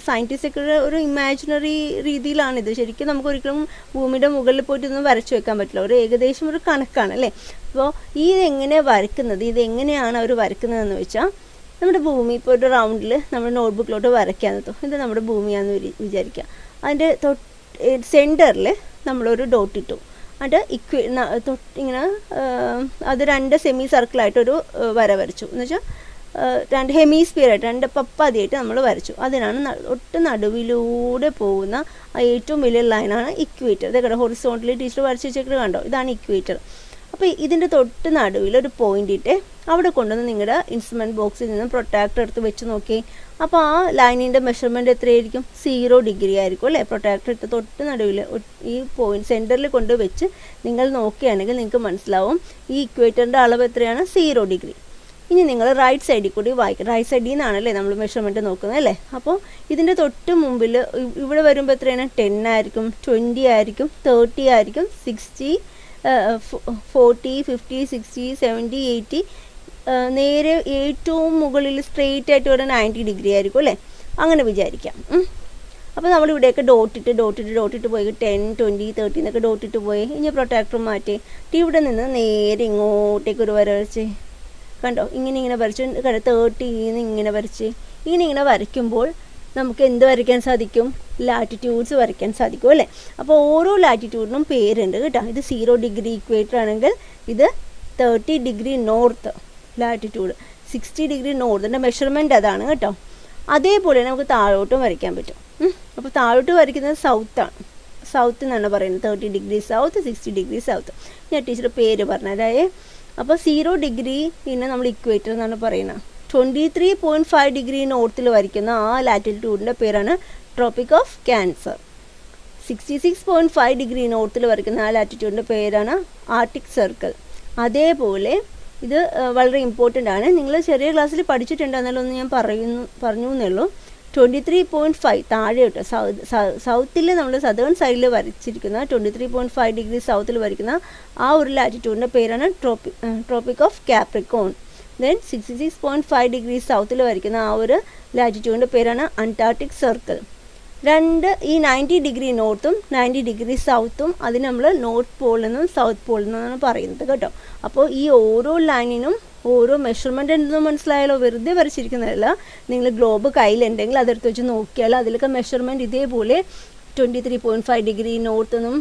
സയൻറ്റിസ്റ്റൊക്കെ ഒരു ഇമാജിനറി രീതിയിലാണിത്. ശരിക്കും നമുക്കൊരിക്കലും ഭൂമിയുടെ മുകളിൽ പോയിട്ട് ഇതൊന്നും വരച്ചു വെക്കാൻ പറ്റില്ല. ഒരു ഏകദേശം ഒരു കണക്കാണ് അല്ലേ? അപ്പോൾ ഇതെങ്ങനെ വരയ്ക്കുന്നത്, ഇതെങ്ങനെയാണ് അവർ വരയ്ക്കുന്നതെന്ന് വെച്ചാൽ, നമ്മുടെ ഭൂമി ഇപ്പോൾ ഒരു റൗണ്ടിൽ നമ്മുടെ നോട്ട്ബുക്കിലോട്ട് വരയ്ക്കാമെന്ന് ഇത് നമ്മുടെ ഭൂമിയാണെന്ന് വിചാരിക്കുക. അതിൻ്റെ സെൻറ്ററിൽ നമ്മളൊരു ഡോട്ട് ഇട്ടു. അത് ഇങ്ങനെ അത് 2 സെമി സർക്കിളായിട്ടൊരു വര വരച്ചു. എന്ന് വെച്ചാൽ 2 ഹെമിസ്ഫിയറായിട്ട് 2 പപ്പാതിയായിട്ട് നമ്മൾ വരച്ചു. അതിനാണ് നടുവിലൂടെ പോകുന്ന ഏറ്റവും വലിയ ലൈനാണ് ഇക്വേറ്റർ. ഇതൊക്കെ ഹൊറിസോണ്ടലി ടീച്ചർ വരച്ച് വെച്ചേക്കുന്നത് കണ്ടോ? ഇതാണ് ഇക്വേറ്റർ. അപ്പോൾ ഇതിൻ്റെ നടുവിൽ ഒരു പോയിൻ്റ് ഇട്ട് അവിടെ കൊണ്ടുവന്ന് നിങ്ങളുടെ ഇൻസ്ട്രുമെൻറ്റ് ബോക്സിൽ നിന്ന് പ്രൊട്ടാക്ടർ എടുത്ത് വെച്ച് നോക്കി. അപ്പോൾ ആ ലൈനിൻ്റെ മെഷർമെൻറ്റ് എത്രയായിരിക്കും? 0 ഡിഗ്രി ആയിരിക്കും അല്ലേ? പ്രൊട്ടാക്ടർ എടുത്ത് നടുവിൽ ഈ പോയിൻറ്റ് സെൻറ്ററിൽ കൊണ്ട് വെച്ച് നിങ്ങൾ നോക്കുകയാണെങ്കിൽ നിങ്ങൾക്ക് മനസ്സിലാവും ഈ ഇക്വേറ്ററിൻ്റെ അളവ് എത്രയാണ്? 0 ഡിഗ്രി. ഇനി നിങ്ങൾ റൈറ്റ് സൈഡിൽ കൂടി വായിക്കും. റൈറ്റ് സൈഡിൽ നിന്നാണല്ലേ നമ്മൾ മെഷർമെൻറ്റ് നോക്കുന്നത് അല്ലേ? അപ്പോൾ ഇതിൻ്റെ മുമ്പിൽ ഇവിടെ വരുമ്പോൾ എത്രയാണ്? 10 ആയിരിക്കും, 20 ആയിരിക്കും, 30 ആയിരിക്കും, 60, 40, 50, 60, 70, 80, നേരെ ഏറ്റവും മുകളിൽ സ്ട്രെയിറ്റ് ആയിട്ട് വരുന്ന 90 ഡിഗ്രി ആയിരിക്കും അല്ലേ? അങ്ങനെ വിചാരിക്കാം. അപ്പോൾ നമ്മളിവിടെയൊക്കെ ഡോട്ടിട്ട് പോയി 10, 20, 30 എന്നൊക്കെ ഡോട്ടിട്ട് പോയി. ഇനി പ്രൊട്ടാക്ടർ മാറ്റി ഇവിടെ നിന്ന് നേരെ ഇങ്ങോട്ടേക്ക് ഒരു വര വരച്ച് കണ്ടോ? ഇങ്ങനെ വരച്ച് 30 ഇങ്ങനെ വരച്ച് ഇങ്ങനെ വരയ്ക്കുമ്പോൾ നമുക്ക് എന്ത് വരയ്ക്കാൻ സാധിക്കും? ലാറ്റിറ്റ്യൂഡ്സ് വരയ്ക്കാൻ സാധിക്കും അല്ലേ? അപ്പോൾ ഓരോ ലാറ്റിറ്റ്യൂഡിനും പേരുണ്ട് കേട്ടോ. ഇത് 0 ഡിഗ്രി ഇക്വേറ്റർ ആണെങ്കിൽ ഇത് 30 ഡിഗ്രി നോർത്ത് ലാറ്റിറ്റ്യൂഡ്, 60 ഡിഗ്രി നോർത്തിൻ്റെ മെഷർമെൻറ്റ് അതാണ് കേട്ടോ. അതേപോലെ നമുക്ക് താഴോട്ടും വരയ്ക്കാൻ പറ്റും. അപ്പോൾ താഴോട്ട് വരയ്ക്കുന്നത് സൗത്താണ്, സൗത്ത് എന്നാണ് പറയുന്നത്. 30 ഡിഗ്രി സൗത്ത്, 60 ഡിഗ്രി സൗത്ത്. ഞാൻ ടീച്ചർ പേര് പറഞ്ഞതേ. അപ്പോൾ 0 ഡിഗ്രി പിന്നെ നമ്മൾ ഇക്വേറ്റർ എന്നാണ് പറയുന്നത്. 23.5 ഡിഗ്രി നോർത്തിൽ വരയ്ക്കുന്ന ആ ലാറ്റിറ്റ്യൂഡിൻ്റെ പേരാണ് ട്രോപ്പിക് ഓഫ് ക്യാൻസർ. 66.5 ഡിഗ്രി നോർത്തിൽ വരയ്ക്കുന്ന ആ ലാറ്റിറ്റ്യൂഡിൻ്റെ പേരാണ് ആർട്ടിക് സർക്കിൾ. അതേപോലെ ഇത് വളരെ ഇമ്പോർട്ടൻ്റ് ആണ്. നിങ്ങൾ ചെറിയ ക്ലാസ്സിൽ പഠിച്ചിട്ടുണ്ടെന്നാലും ഞാൻ പറഞ്ഞു എന്നേ ഉള്ളൂ. 23.5 താഴെയോട്ട് സൗത്തിൽ നമ്മൾ സദേൺ സൈഡിൽ വരച്ചിരിക്കുന്ന 23.5 ഡിഗ്രി സൗത്തിൽ വരയ്ക്കുന്ന ആ ഒരു ലാറ്റിറ്റ്യൂഡിൻ്റെ പേരാണ് tropic of Capricorn. Then 66.5 degree സൗത്തിൽ വരയ്ക്കുന്ന ആ ഒരു ലാറ്റിറ്റ്യൂഡിൻ്റെ പേരാണ് അന്റാർട്ടിക് സർക്കിൾ. ഈ 90 ഡിഗ്രി നോർത്തും 90 ഡിഗ്രി സൗത്തും അതിന് നമ്മൾ നോർത്ത് പോളിൽ നിന്നും സൗത്ത് പോളിൽ നിന്നാണ് പറയുന്നത് കേട്ടോ. അപ്പോൾ ഈ ഓരോ ലൈനിനും ഓരോ മെഷർമെൻ്റ് ഉണ്ടെന്ന് മനസ്സിലായാലോ? വെറുതെ വരച്ചിരിക്കുന്നതല്ല. നിങ്ങൾ ഗ്ലോബ് കയ്യിലുണ്ടെങ്കിൽ അതെടുത്ത് വെച്ച് നോക്കിയാൽ അതിലൊക്കെ മെഷർമെൻറ്റ് ഇതേപോലെ 23.5 ഡിഗ്രി നോർത്തെന്നും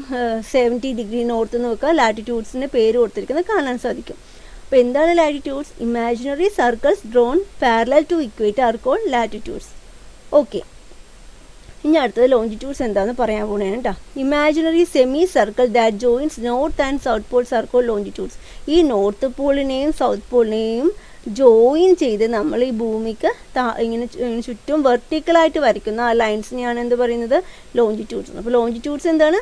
70 ഡിഗ്രി നോർത്തെന്നും ഒക്കെ ലാറ്റിറ്റ്യൂഡ്സിൻ്റെ പേര് കൊടുത്തിരിക്കുന്നത് കാണാൻ സാധിക്കും. അപ്പോൾ എന്താണ് latitudes? Imaginary circles drawn parallel to equator are called latitudes. Okay, ഇനി അടുത്തത് ലോഞ്ചിറ്റ്യൂഡ്സ് എന്താണെന്ന് പറയാൻ പോകുന്നതാണ് കേട്ടോ. Imaginary semi circle that joins north and south poles are called longitudes. ഈ നോർത്ത് പോളിനെയും സൗത്ത് പോളിനെയും ജോയിൻ ചെയ്ത് നമ്മൾ ഈ ഭൂമിക്ക് ഇങ്ങനെ ചുറ്റും വെർട്ടിക്കലായിട്ട് വരയ്ക്കുന്ന ആ ലൈൻസിനെയാണ് എന്ത് പറയുന്നത്? ലോഞ്ചിറ്റ്യൂഡ്സ്. അപ്പോൾ ലോഞ്ചിറ്റ്യൂഡ്സ് എന്താണ്?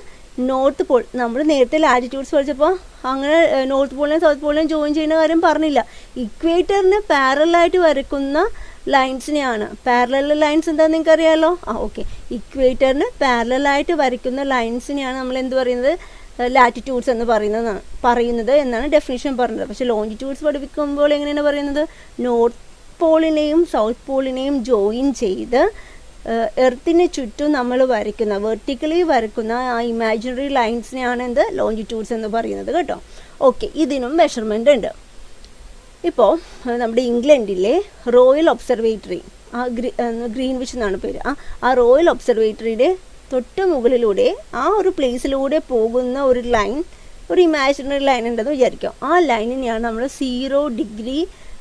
North Paul. നമ്മൾ നേരത്തെ ലാറ്റിറ്റ്യൂഡ്സ് പഠിച്ചപ്പോൾ അങ്ങനെ നോർത്ത് പോളിനെയും സൗത്ത് പോളിനെയും ജോയിൻ ചെയ്യുന്ന കാര്യം പറഞ്ഞില്ല. ഇക്വേറ്ററിന് പാരലായിട്ട് വരയ്ക്കുന്ന ലൈൻസിനെയാണ്. പാരലൽ ലൈൻസ് എന്താണെന്ന് നിങ്ങൾക്ക് അറിയാമല്ലോ? ഓക്കെ, ഇക്വേറ്ററിന് പാരലായിട്ട് വരയ്ക്കുന്ന ലൈൻസിനെയാണ് നമ്മൾ എന്ത് പറയുന്നത്? ലാറ്റിറ്റ്യൂഡ്സ് എന്ന് പറയുന്നത് എന്നാണ് ഡെഫിനിഷൻ പറഞ്ഞത്. പക്ഷേ ലോഞ്ചിറ്റ്യൂഡ്സ് പഠിപ്പിക്കുമ്പോൾ എങ്ങനെയാണ് പറയുന്നത്? നോർത്ത് പോളിനെയും സൗത്ത് പോളിനെയും ജോയിൻ ചെയ്ത് എർത്തിന് ചുറ്റും നമ്മൾ വരയ്ക്കുന്ന വെർട്ടിക്കലി വരയ്ക്കുന്ന ആ ഇമാജിനറി ലൈൻസിനെയാണ് എന്ത് ലോഞ്ചിറ്റ്യൂഡ്സ് എന്ന് പറയുന്നത് കേട്ടോ. ഓക്കെ, ഇതിനും മെഷർമെൻ്റ് ഉണ്ട്. ഇപ്പോൾ നമ്മുടെ ഇംഗ്ലണ്ടിലെ റോയൽ ഒബ്സർവേറ്ററി, ആ ഗ്രീൻവിച്ച് എന്നാണ് പേര്, ആ റോയൽ ഒബ്സർവേറ്ററിയുടെ തൊട്ട് മുകളിലൂടെ ആ ഒരു പ്ലേസിലൂടെ പോകുന്ന ഒരു ലൈൻ, ഒരു ഇമാജിനറി ലൈൻ ഉണ്ടെന്ന് വിചാരിക്കാം. ആ ലൈനിനെയാണ് നമ്മൾ 0 ഡിഗ്രി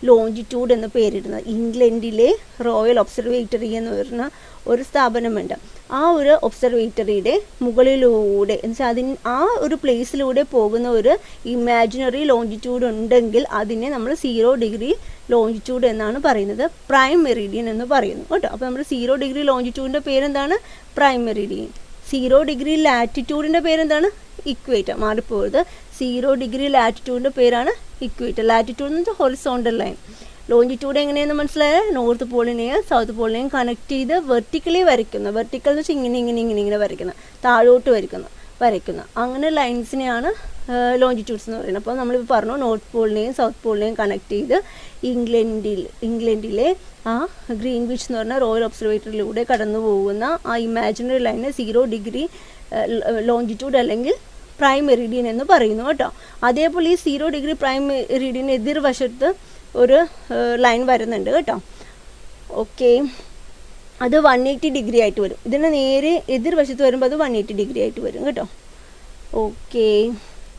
ലോഞ്ചിറ്റ്യൂഡ് എന്ന് പേരിടുന്നത്. ഇംഗ്ലണ്ടിലെ റോയൽ ഒബ്സർവേറ്ററി എന്ന് പറയുന്ന ഒരു സ്ഥാപനമുണ്ട്. ആ ഒരു ഒബ്സർവേറ്ററിയുടെ മുകളിലൂടെ എന്നുവെച്ചാൽ ആ ഒരു പ്ലേസിലൂടെ പോകുന്ന ഒരു ഇമാജിനറി ലോഞ്ചിറ്റ്യൂഡ് ഉണ്ടെങ്കിൽ അതിനെ നമ്മൾ 0 ഡിഗ്രി ലോഞ്ചിറ്റ്യൂഡ് എന്നാണ് പറയുന്നത്. പ്രൈം മെറിഡിയൻ എന്ന് പറയുന്നു കേട്ടോ. അപ്പോൾ നമ്മൾ 0 ഡിഗ്രി ലോഞ്ചിറ്റ്യൂഡിൻ്റെ പേരെന്താണ്? Prime Meridian. 0 ഡിഗ്രി ലാറ്റിറ്റ്യൂഡിൻ്റെ പേരെന്താണ്? ഇക്വേറ്റർ. മാറിപ്പോയത്. 0 ഡിഗ്രി ലാറ്റിറ്റ്യൂഡിൻ്റെ പേരാണ് ഇക്വേറ്റർ. ലാറ്റിറ്റ്യൂഡ് എന്ന് വെച്ചാൽ ഹൊറിസോണ്ടൽ ലൈൻ. ലോഞ്ചിറ്റ്യൂഡ് എങ്ങനെയാണെന്ന് മനസ്സിലായാൽ നോർത്ത് പോളിനെയും സൗത്ത് പോളിനെയും കണക്ട് ചെയ്ത് വെർട്ടിക്കലി വരയ്ക്കുന്ന, വെർട്ടിക്കൽ എന്ന് വെച്ചാൽ ഇങ്ങനെ വരയ്ക്കുന്ന, താഴോട്ട് വരയ്ക്കുന്ന അങ്ങനെ ലൈൻസിനെയാണ് ലോഞ്ചിറ്റ്യൂഡ്സ് എന്ന് പറയുന്നത്. അപ്പോൾ നമ്മളിപ്പോൾ പറഞ്ഞു നോർത്ത് പോളിനെയും സൗത്ത് പോളിനെയും കണക്ട് ചെയ്ത് ഇംഗ്ലണ്ടിലെ ആ ഗ്രീൻവിച്ച് എന്ന് പറഞ്ഞ റോയൽ ഒബ്സർവേറ്ററിയിലൂടെ കടന്നു പോകുന്ന ആ ഇമാജിനറി ലൈനെ 0 ഡിഗ്രി ലോഞ്ചിറ്റ്യൂഡ് അല്ലെങ്കിൽ പ്രൈം മെറിഡിയൻ എന്ന് പറയുന്നു കേട്ടോ. അതേപോലെ ഈ 0 ഡിഗ്രി പ്രൈം മെറിഡിയൻ എതിർവശത്ത് ഒരു ലൈൻ വരുന്നുണ്ട് കേട്ടോ. ഓക്കെ, അത് 180 ഡിഗ്രി ആയിട്ട് വരും. ഇതിന് നേരെ എതിർവശത്ത് വരുമ്പോൾ അത് 180 ഡിഗ്രി ആയിട്ട് വരും കേട്ടോ. ഓക്കെ,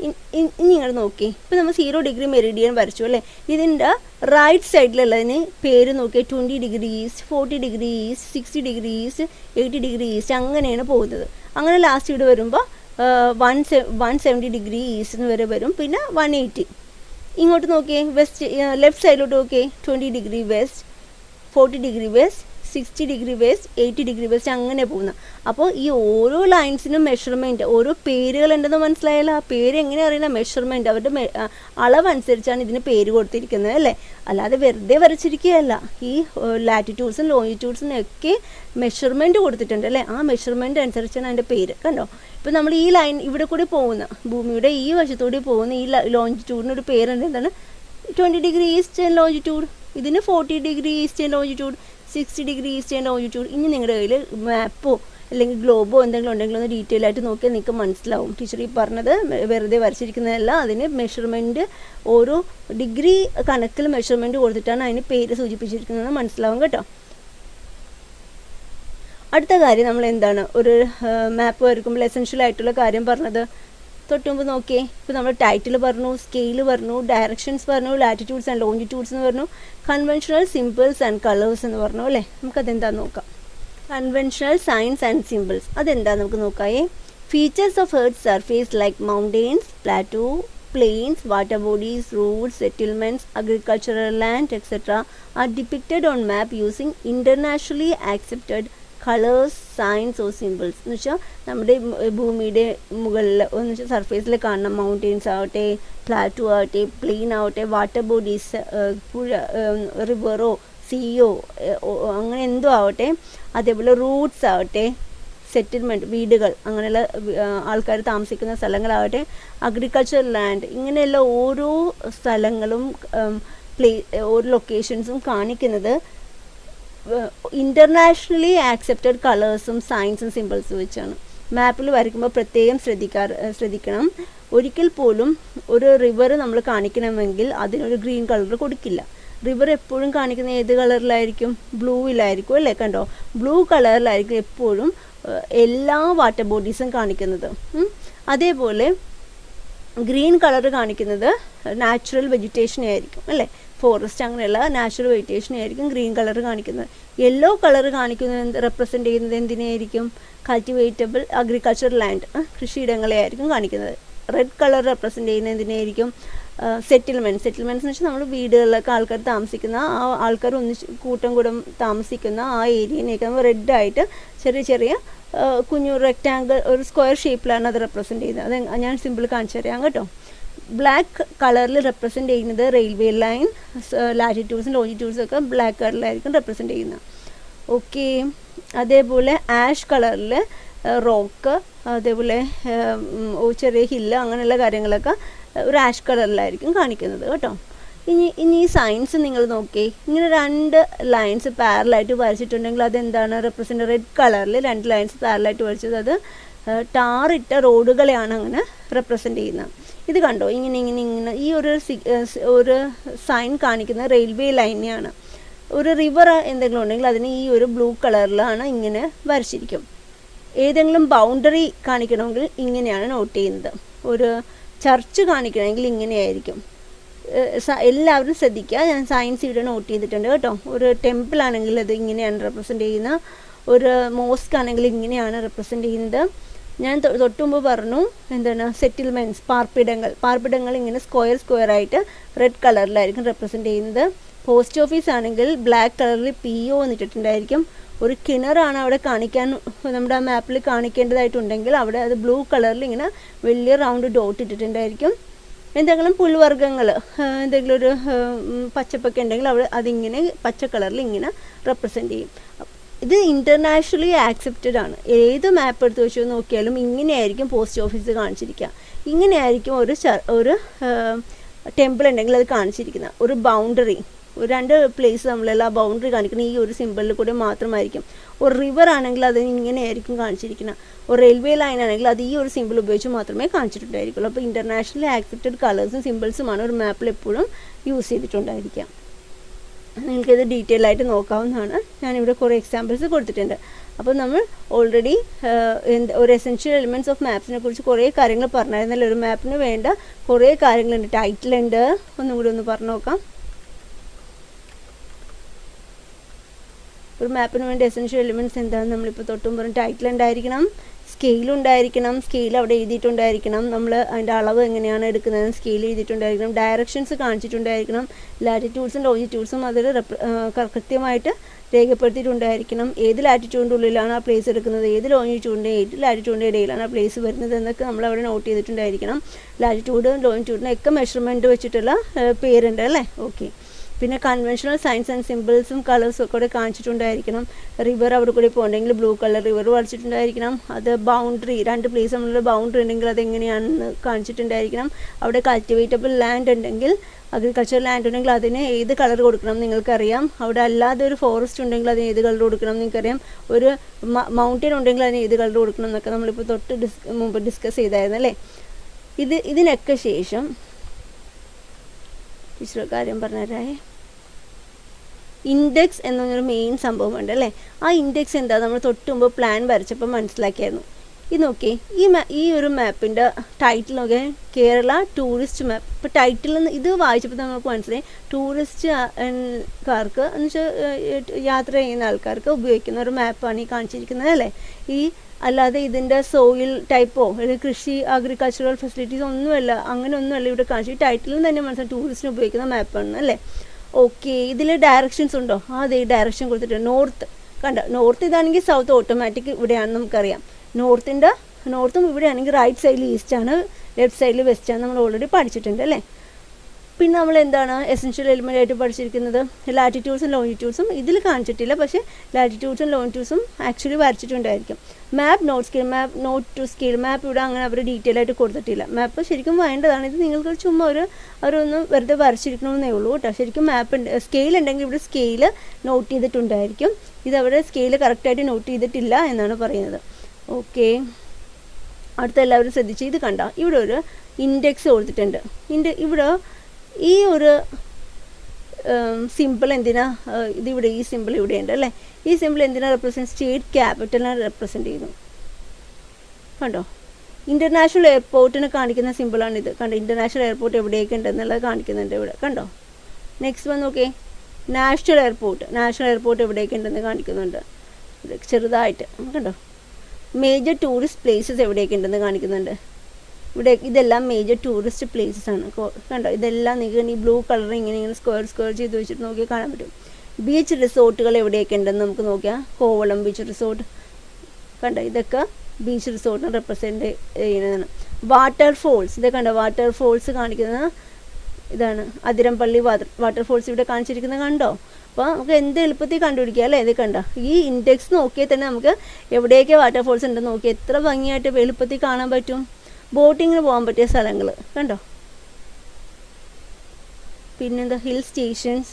ഇനി നിങ്ങൾ നോക്കി, ഇപ്പോൾ നമ്മൾ 0 ഡിഗ്രി മെറിഡിയൻ വരച്ചു അല്ലേ. ഇതിൻ്റെ റൈറ്റ് സൈഡിലുള്ളതിന് പേര് നോക്കി 20 degree east, 40 degree east, 60 degree east, 80 degree east, അങ്ങനെയാണ് പോകുന്നത്. അങ്ങനെ ലാസ്റ്റ് ഇവിടെ വരുമ്പോൾ 170 ഡിഗ്രി ഈസ്റ്റ് വരെ വരും, പിന്നെ 180. ഇങ്ങോട്ട് നോക്കിയേ, വെസ്റ്റ് ലെഫ്റ്റ് സൈഡിലോട്ട് നോക്കിയേ, 20 degree west, 40 degree west, 60 degree west, 80 degree west, അങ്ങനെ പോകുന്ന. അപ്പോൾ ഈ ഓരോ ലൈൻസിനും മെഷർമെൻറ്റ്, ഓരോ പേരുകളുണ്ടെന്ന് മനസ്സിലായാലും ആ പേര് എങ്ങനെ അറിയുന്ന മെഷർമെൻറ്റ്, അവരുടെ അളവനുസരിച്ചാണ് ഇതിന് പേര് കൊടുത്തിരിക്കുന്നത് അല്ലേ. അല്ലാതെ വെറുതെ വരച്ചിരിക്കുകയല്ല. ഈ ലാറ്റിറ്റ്യൂഡ്സും ലോഞ്ചിറ്റ്യൂഡ്സിനും ഒക്കെ മെഷർമെൻറ്റ് കൊടുത്തിട്ടുണ്ട് അല്ലേ. ആ മെഷർമെൻറ്റ് അനുസരിച്ചാണ് അതിൻ്റെ പേര്. കണ്ടോ, ഇപ്പോൾ നമ്മൾ ഈ ലൈൻ ഇവിടെ കൂടി പോകുന്ന, ഭൂമിയുടെ ഈ വശത്തൂടി പോകുന്ന ഈ ലോഞ്ചിറ്റ്യൂഡിനൊരു പേരുണ്ട്. എന്താണ്? 20 ഡിഗ്രി ഈസ്റ്റ് ലോഞ്ചിറ്റ്യൂഡ്. ഇതിന് 40 degree east longitude, 60 degree east longitude. ഇനി നിങ്ങളുടെ കയ്യിൽ മാപ്പോ അല്ലെങ്കിൽ ഗ്ലോബോ എന്തെങ്കിലും ഉണ്ടെങ്കിൽ ഒന്ന് ഡീറ്റെയിൽ ആയിട്ട് നോക്കിയാൽ നിങ്ങൾക്ക് മനസ്സിലാവും. ടീച്ചർ ഈ പറഞ്ഞത് വെറുതെ വരച്ചിരിക്കുന്നതല്ല. അതിന് മെഷർമെൻറ്റ് ഓരോ ഡിഗ്രി കണക്കിൽ മെഷർമെൻറ്റ് കൊടുത്തിട്ടാണ് അതിന് പേര് സൂചിപ്പിച്ചിരിക്കുന്നത് മനസ്സിലാവും കേട്ടോ. അടുത്ത കാര്യം നമ്മൾ എന്താണ് ഒരു മാപ്പ് വരയ്ക്കുമ്പോൾ എസെൻഷ്യൽ ആയിട്ടുള്ള കാര്യം പറഞ്ഞത് തൊട്ടുമുമ്പ് നോക്കിയേ. ഇപ്പോൾ നമ്മൾ ടൈറ്റിൽ പറഞ്ഞു, സ്കെയിൽ പറഞ്ഞു, ഡയറക്ഷൻസ് പറഞ്ഞു, ലാറ്റിറ്റ്യൂഡ്സ് ആൻഡ് ലോഞ്ചിറ്റ്യൂഡ്സ് എന്ന് പറഞ്ഞു, കൺവെൻഷണൽ സിമ്പിൾസ് ആൻഡ് കളേഴ്സ് എന്ന് പറഞ്ഞു അല്ലേ. നമുക്കതെന്താണെന്ന് നോക്കാം. കൺവെൻഷണൽ സൈൻസ് ആൻഡ് സിമ്പിൾസ് അതെന്താണെന്ന് നമുക്ക് നോക്കാമേ. Features of earth surface like mountains, plateau, plains, water bodies, roads, settlements, agricultural land, etc. are depicted on map using internationally accepted colours, signs or symbols എന്ന് വെച്ചാൽ നമ്മുടെ ഭൂമിയുടെ മുകളിൽ എന്ന് വെച്ചാൽ സർഫേസിൽ കാണുന്ന മൗണ്ടെയ്ൻസ് ആവട്ടെ, പ്ലാറ്റോ ആവട്ടെ, പ്ലെയിൻ ആവട്ടെ, വാട്ടർ ബോഡീസ്, പുഴ, റിവറോ, സീയോ, അങ്ങനെ എന്തോ ആവട്ടെ, അതേപോലെ റൂട്ട്സ് ആവട്ടെ, സെറ്റിൽമെൻറ്റ്, വീടുകൾ, അങ്ങനെയുള്ള ആൾക്കാർ താമസിക്കുന്ന സ്ഥലങ്ങളാവട്ടെ, അഗ്രികൾച്ചർ ലാൻഡ്, ഇങ്ങനെയുള്ള ഓരോ സ്ഥലങ്ങളും ഓരോ ലൊക്കേഷൻസും കാണിക്കുന്നത് ഇൻ്റർനാഷണലി ആക്സെപ്റ്റഡ് കളേഴ്സും സൈൻസും സിമ്പിൾസും വെച്ചാണ്. മാപ്പിൽ വരയ്ക്കുമ്പോൾ പ്രത്യേകം ശ്രദ്ധിക്കണം. ഒരിക്കൽ പോലും ഒരു റിവർ നമ്മൾ കാണിക്കണമെങ്കിൽ അതിനൊരു ഗ്രീൻ കളർ കൊടുക്കില്ല. റിവർ എപ്പോഴും കാണിക്കുന്ന ഏത് കളറിലായിരിക്കും? ബ്ലൂവിലായിരിക്കും അല്ലേ. കണ്ടോ, ബ്ലൂ കളറിലായിരിക്കും എപ്പോഴും എല്ലാ വാട്ടർ ബോഡീസും കാണിക്കുന്നത്. അതേപോലെ ഗ്രീൻ കളർ കാണിക്കുന്നത് നാച്ചുറൽ വെജിറ്റേഷനെ ആയിരിക്കും അല്ലേ. ഫോറസ്റ്റ് അങ്ങനെയുള്ള നാച്ചുറൽ വെജിറ്റേഷനെ ആയിരിക്കും ഗ്രീൻ കളർ കാണിക്കുന്നത്. യെല്ലോ കളർ കാണിക്കുന്നത് റെപ്രസെൻ്റ് ചെയ്യുന്നത് എന്തിനായിരിക്കും? കൾട്ടിവേറ്റബിൾ അഗ്രികൾച്ചർ ലാൻഡ്, കൃഷിയിടങ്ങളെ ആയിരിക്കും കാണിക്കുന്നത്. റെഡ് കളർ റെപ്രസെൻ്റ് ചെയ്യുന്നത് എന്തിനായിരിക്കും? സെറ്റിൽമെൻറ്റ്സ് എന്ന് വെച്ചാൽ നമ്മൾ വീടുകളിലൊക്കെ ആൾക്കാർ താമസിക്കുന്ന, ആ ആൾക്കാർ കൂട്ടം താമസിക്കുന്ന ആ ഏരിയനെയൊക്കെ നമ്മൾ റെഡായിട്ട് ചെറിയ കുഞ്ഞു റെക്റ്റാങ്കിൾ, ഒരു സ്ക്വയർ ഷേപ്പിലാണ് അത് റെപ്രസെൻ്റ് ചെയ്യുന്നത്. അത് ഞാൻ സിമ്പിൾ കാണിച്ചു തരാം കേട്ടോ. ബ്ലാക്ക് കളറിൽ റെപ്രസെൻ്റ് ചെയ്യുന്നത് റെയിൽവേ ലൈൻ, ലാറ്റിറ്റ്യൂഡ്സും ലോഞ്ചിറ്റ്യൂഡ്സും ഒക്കെ ബ്ലാക്ക് കളറിലായിരിക്കും റെപ്രസെൻ്റ് ചെയ്യുന്നത്. ഓക്കെ, അതേപോലെ ആഷ് കളറിൽ റോക്ക്, അതേപോലെ ചെറിയ ഹില്ല്, അങ്ങനെയുള്ള കാര്യങ്ങളൊക്കെ ഒരു ആഷ് കളറിലായിരിക്കും കാണിക്കുന്നത് കേട്ടോ. ഇനി ഈ സൈൻസ് നിങ്ങൾ നോക്കിയേ, ഇങ്ങനെ 2 ലൈൻസ് പാരലായിട്ട് വരച്ചിട്ടുണ്ടെങ്കിൽ അതെന്താണ് റെപ്രസെൻ്റ്? റെഡ് കളറിൽ 2 ലൈൻസ് പാരലായിട്ട് വരച്ചത് അത് ടാറിട്ട റോഡുകളെയാണ് അങ്ങനെ റെപ്രസെൻ്റ് ചെയ്യുന്നത്. ഇത് കണ്ടോ, ഇങ്ങനെ ഈ ഒരു സൈൻ കാണിക്കുന്ന റെയിൽവേ ലൈനെയാണ്. ഒരു റിവർ എന്തെങ്കിലും ഉണ്ടെങ്കിൽ അതിന് ഈ ഒരു ബ്ലൂ കളറിലാണ് ഇങ്ങനെ വരച്ചിരിക്കും. ഏതെങ്കിലും ബൗണ്ടറി കാണിക്കണമെങ്കിൽ ഇങ്ങനെയാണ് നോട്ട് ചെയ്യുന്നത്. ഒരു ചർച്ച് കാണിക്കണമെങ്കിൽ ഇങ്ങനെയായിരിക്കും. എല്ലാവരും ശ്രദ്ധിക്കുക, ഞാൻ സയൻസ് ഇവിടെ നോട്ട് ചെയ്തിട്ടുണ്ട് കേട്ടോ. ഒരു ടെമ്പിൾ ആണെങ്കിൽ അത് ഇങ്ങനെയാണ് റെപ്രസെൻ്റ് ചെയ്യുന്നത്. ഒരു മോസ്ക് ആണെങ്കിൽ ഇങ്ങനെയാണ് റെപ്രസെൻ്റ് ചെയ്യുന്നത്. ഞാൻ തൊട്ട് മുമ്പ് പറഞ്ഞു എന്താണ്, സെറ്റിൽമെൻറ്റ്സ്, പാർപ്പിടങ്ങൾ ഇങ്ങനെ സ്ക്വയർ ആയിട്ട് റെഡ് കളറിലായിരിക്കും റെപ്രസെൻ്റ് ചെയ്യുന്നത്. പോസ്റ്റ് ഓഫീസ് ആണെങ്കിൽ ബ്ലാക്ക് കളറിൽ PO എന്നിട്ടിട്ടുണ്ടായിരിക്കും. ഒരു കിണറാണ് അവിടെ കാണിക്കാൻ, നമ്മുടെ ആ മാപ്പിൽ കാണിക്കേണ്ടതായിട്ടുണ്ടെങ്കിൽ അവിടെ അത് ബ്ലൂ കളറിൽ ഇങ്ങനെ വലിയ റൗണ്ട് ഡോട്ട് ഇട്ടിട്ടുണ്ടായിരിക്കും. എന്തെങ്കിലും പുൽവർഗ്ഗങ്ങൾ, എന്തെങ്കിലും ഒരു പച്ചപ്പൊക്കെ ഉണ്ടെങ്കിൽ അവിടെ അതിങ്ങനെ പച്ച കളറിൽ ഇങ്ങനെ റെപ്രസെൻ്റ് ചെയ്യും. ഇത് ഇൻ്റർനാഷണലി ആക്സെപ്റ്റഡ് ആണ്. ഏത് മാപ്പ് എടുത്ത് വെച്ച് നോക്കിയാലും ഇങ്ങനെയായിരിക്കും പോസ്റ്റ് ഓഫീസ് കാണിച്ചിരിക്കുക. ഇങ്ങനെയായിരിക്കും ഒരു ടെമ്പിൾ ഉണ്ടെങ്കിൽ അത് കാണിച്ചിരിക്കുന്നത്. ഒരു ബൗണ്ടറി, 2 പ്ലേസ് നമ്മളെല്ലാം ബൗണ്ടറി കാണിക്കുന്നത് ഈ ഒരു സിമ്പിളിൽ കൂടെ മാത്രമായിരിക്കും. ഒരു റിവർ ആണെങ്കിൽ അത് ഇങ്ങനെയായിരിക്കും കാണിച്ചിരിക്കുന്നത്. ഒരു റെയിൽവേ ലൈൻ ആണെങ്കിൽ അത് ഈ ഒരു സിമ്പിൾ ഉപയോഗിച്ച് മാത്രമേ കാണിച്ചിട്ടുണ്ടായിരിക്കുള്ളൂ. അപ്പോൾ ഇൻ്റർനാഷണലി ആക്സെപ്റ്റഡ് കളേഴ്സും സിമ്പിൾസുമാണ് ഒരു മാപ്പിൽ എപ്പോഴും യൂസ് ചെയ്തിട്ടുണ്ടായിരിക്കുക. നിങ്ങൾക്കിത് ഡീറ്റെയിൽ ആയിട്ട് നോക്കാവുന്നതാണ്. ഞാനിവിടെ കുറേ എക്സാമ്പിൾസ് കൊടുത്തിട്ടുണ്ട്. അപ്പോൾ നമ്മൾ ഓൾറെഡി ഒരു എസെൻഷ്യൽ എലിമെൻറ്റ്സ് ഓഫ് മാപ്സിനെ കുറിച്ച് കുറേ കാര്യങ്ങൾ പറഞ്ഞായിരുന്നല്ലോ. ഒരു മാപ്പിന് വേണ്ട കുറേ കാര്യങ്ങളുണ്ട്. ടൈറ്റിലുണ്ട്, ഒന്നും കൂടി ഒന്ന് പറഞ്ഞു നോക്കാം. ഒരു മാപ്പിന് വേണ്ട എസെൻഷ്യൽ എലിമെൻറ്റ്സ് എന്താണെന്ന് നമ്മളിപ്പോൾ തൊട്ടും പറഞ്ഞു. ടൈറ്റിൽ ഉണ്ടായിരിക്കണം, സ്കെയിലുണ്ടായിരിക്കണം, സ്കെയിൽ അവിടെ എഴുതിയിട്ടുണ്ടായിരിക്കണം, നമ്മൾ അതിൻ്റെ അളവ് എങ്ങനെയാണ് എടുക്കുന്നത് സ്കെയിൽ എഴുതിയിട്ടുണ്ടായിരിക്കണം, ഡയറക്ഷൻസ് കാണിച്ചിട്ടുണ്ടായിരിക്കണം, ലാറ്റിറ്റ്യൂഡ്സും ലോജിറ്റ്യൂഡ്സും അതിൽ കൃത്യമായിട്ട് രേഖപ്പെടുത്തിയിട്ടുണ്ടായിരിക്കണം. ഏത് ലാറ്റിറ്റ്യൂഡിൻ്റെ ഉള്ളിലാണ് ആ പ്ലേസ് എടുക്കുന്നത്, ഏത് ലോജിറ്റ്യൂഡിൻ്റെ ഏത് ലാറ്റിറ്റ്യൂഡിൻ്റെ ഇടയിലാണ് ആ പ്ലേസ് വരുന്നത് എന്നൊക്കെ നമ്മളവിടെ നോട്ട് ചെയ്തിട്ടുണ്ടായിരിക്കണം. ലാറ്റിറ്റ്യൂഡും ലോജിറ്റ്യൂഡിനും ഒക്കെ മെഷർമെൻറ്റ് വെച്ചിട്ടുള്ള പേരുണ്ട് അല്ലേ. ഓക്കെ. പിന്നെ കൺവെൻഷണൽ സൈൻസ് ആൻഡ് സിമ്പിൾസും കളേഴ്സും ഒക്കെ കൂടെ കാണിച്ചിട്ടുണ്ടായിരിക്കണം. റിവർ അവിടെ കൂടി പോകണമെങ്കിൽ ബ്ലൂ കളർ റിവർ വരച്ചിട്ടുണ്ടായിരിക്കണം. അത് ബൗണ്ടറി, 2 പ്ലേസ് നമ്മളുടെ ബൗണ്ടറി ഉണ്ടെങ്കിൽ അതെങ്ങനെയാണെന്ന് കാണിച്ചിട്ടുണ്ടായിരിക്കണം. അവിടെ കൾട്ടിവേറ്റബിൾ ലാൻഡ് ഉണ്ടെങ്കിൽ, അഗ്രികൾച്ചർ ലാൻഡ് ഉണ്ടെങ്കിൽ അതിന് ഏത് കളർ കൊടുക്കണം നിങ്ങൾക്കറിയാം. അവിടെ അല്ലാതെ ഒരു ഫോറസ്റ്റ് ഉണ്ടെങ്കിൽ അതിന് ഏത് കളർ കൊടുക്കണം നിങ്ങൾക്കറിയാം. ഒരു മൗണ്ടൻ ഉണ്ടെങ്കിൽ അതിന് ഏത് കളർ കൊടുക്കണം എന്നൊക്കെ നമ്മളിപ്പോൾ മുമ്പ് ഡിസ്കസ് ചെയ്തായിരുന്നു അല്ലേ. ഇതിനൊക്കെ ശേഷം ടീച്ചർ കാര്യം പറഞ്ഞുതരാമേ. ഇൻഡെക്സ് എന്നൊരു മെയിൻ സംഭവമുണ്ട് അല്ലേ. ആ ഇൻഡെക്സ് എന്താ നമ്മൾ തൊട്ട് മുമ്പ് പ്ലാൻ വരച്ചപ്പോൾ മനസ്സിലാക്കിയായിരുന്നു. ഇത് നോക്കി, ഈ ഒരു മാപ്പിൻ്റെ ടൈറ്റിൽ നോക്കിയ കേരള ടൂറിസ്റ്റ് മാപ്പ്. ഇപ്പോൾ ടൈറ്റിൽ നിന്ന് ഇത് വായിച്ചപ്പോൾ നമുക്ക് മനസ്സിലായി ടൂറിസ്റ്റുകാർക്ക് എന്ന് വെച്ചാൽ യാത്ര ചെയ്യുന്ന ആൾക്കാർക്ക് ഉപയോഗിക്കുന്ന ഒരു മാപ്പാണ് ഈ കാണിച്ചിരിക്കുന്നത് അല്ലേ. അല്ലാതെ ഇതിൻ്റെ സോയിൽ ടൈപ്പോ അല്ലെങ്കിൽ കൃഷി അഗ്രികൾച്ചറൽ ഫെസിലിറ്റീസ് ഒന്നുമല്ല, അങ്ങനെയൊന്നുമല്ല ഇവിടെ കാണിച്ചു. ടൈറ്റിലും തന്നെ മനസ്സിലായി ടൂറിസ്റ്റിന് ഉപയോഗിക്കുന്ന മാപ്പാണ് അല്ലേ. ഓക്കെ. ഇതിൽ ഡയറക്ഷൻസ് ഉണ്ടോ? അതേ ഡയറക്ഷൻ കൊടുത്തിട്ടുണ്ട്. നോർത്ത് കണ്ട, നോർത്ത് ഇതാണെങ്കിൽ സൗത്ത് ഓട്ടോമാറ്റിക് ഇവിടെയാണെന്ന് നമുക്കറിയാം. നോർത്തും ഇവിടെയാണെങ്കിൽ റൈറ്റ് സൈഡിൽ ഈസ്റ്റാണ്, ലെഫ്റ്റ് സൈഡിൽ വെസ്റ്റാണ്. നമ്മൾ ഓൾറെഡി പഠിച്ചിട്ടുണ്ട് അല്ലേ. പിന്നെ നമ്മൾ എന്താണ് എസെൻഷ്യൽ എലിമെൻ്റ് ആയിട്ട് പഠിച്ചിരിക്കുന്നത്? ലാറ്റിറ്റ്യൂഡ്സും ലോങ്ങിറ്റ്യൂഡ്സും ഇതിൽ കാണിച്ചിട്ടില്ല, പക്ഷേ ലാറ്റിറ്റ്യൂഡ്സും ലോങ്ങിറ്റ്യൂഡ്സും ആക്ച്വലി വരച്ചിട്ടുണ്ടായിരിക്കും. Map not to scale map ഇവിടെ അങ്ങനെ അവർ ഡീറ്റെയിൽ ആയിട്ട് കൊടുത്തിട്ടില്ല. മാപ്പ് ശരിക്കും വേണ്ടതാണ്. ഇത് നിങ്ങൾക്ക് ചുമ്മാ അവരൊന്ന് വെറുതെ വരച്ചിരിക്കണമെന്നേ ഉള്ളൂ കേട്ടോ. ശരിക്കും മാപ്പ് സ്കെയിൽ ഉണ്ടെങ്കിൽ ഇവിടെ സ്കെയിൽ നോട്ട് ചെയ്തിട്ടുണ്ടായിരിക്കും. ഇതവിടെ സ്കെയിൽ കറക്റ്റായിട്ട് നോട്ട് ചെയ്തിട്ടില്ല എന്നാണ് പറയുന്നത്. ഓക്കെ. അടുത്ത എല്ലാവരും ശ്രദ്ധിച്ച് ഇത് കണ്ട, ഇവിടെ ഒരു ഇൻഡെക്സ് കൊടുത്തിട്ടുണ്ട്. ഇവിടെ ഈ ഒരു സിമ്പിൾ എന്തിനാ ഇതിവിടെ ഈ സിമ്പിൾ ഇവിടെ ഉണ്ട് അല്ലേ. ഈ സിമ്പിൾ എന്തിനാ റെപ്രസെൻറ്റ്? സ്റ്റേറ്റ് ക്യാപിറ്റലിനെ റെപ്രസെൻറ്റ് ചെയ്യുന്നു. കണ്ടോ, ഇൻ്റർനാഷണൽ എയർപോർട്ടിനെ കാണിക്കുന്ന സിമ്പിളാണിത്. കണ്ടോ, ഇൻ്റർനാഷണൽ എയർപോർട്ട് എവിടെയൊക്കെ ഉണ്ടെന്നുള്ളത് കാണിക്കുന്നുണ്ട് ഇവിടെ. കണ്ടോ. നെക്സ്റ്റ് വന്ന് നോക്കേ, നാഷണൽ എയർപോർട്ട് എവിടെയൊക്കെ ഉണ്ടെന്ന് കാണിക്കുന്നുണ്ട് ചെറുതായിട്ട്. കണ്ടോ, മേജർ ടൂറിസ്റ്റ് പ്ലേസസ് എവിടെയൊക്കെ ഉണ്ടെന്ന് കാണിക്കുന്നുണ്ട് ഇവിടെ. ഇതെല്ലാം മേജർ ടൂറിസ്റ്റ് പ്ലേസസ് ആണ്. കണ്ടോ, ഇതെല്ലാം നിങ്ങൾക്ക് ഈ ബ്ലൂ കളർ ഇങ്ങനെ സ്ക്വയർ ചെയ്ത് വെച്ചിട്ട് നോക്കിയാൽ കാണാൻ പറ്റും. ബീച്ച് റിസോർട്ടുകൾ എവിടെയൊക്കെ ഉണ്ടെന്ന് നമുക്ക് നോക്കിയാൽ കോവളം ബീച്ച് റിസോർട്ട്. കണ്ടോ, ഇതൊക്കെ ബീച്ച് റിസോർട്ടിനെ റെപ്രസെൻറ്റ് ചെയ്യുന്നതാണ്. വാട്ടർഫോൾസ്, ഇതൊക്കെ കണ്ടോ, വാട്ടർഫോൾസ് കാണിക്കുന്നത് ഇതാണ്. അതിരമ്പള്ളി വാട്ടർഫോൾസ് ഇവിടെ കാണിച്ചിരിക്കുന്നത് കണ്ടോ. അപ്പോൾ നമുക്ക് എന്ത് എളുപ്പത്തിൽ കണ്ടുപിടിക്കുക അല്ലേ. ഇത് കണ്ടോ, ഈ ഇൻഡെക്സ് നോക്കിയാൽ തന്നെ നമുക്ക് എവിടെയൊക്കെ വാട്ടർഫോൾസ് ഉണ്ടെന്ന് നോക്കി എത്ര ഭംഗിയായിട്ട് എളുപ്പത്തിൽ കാണാൻ പറ്റും. ബോട്ടിങ്ങിന് പോകാൻ പറ്റിയ സ്ഥലങ്ങൾ കണ്ടോ. പിന്നെന്താ ഹിൽ സ്റ്റേഷൻസ്,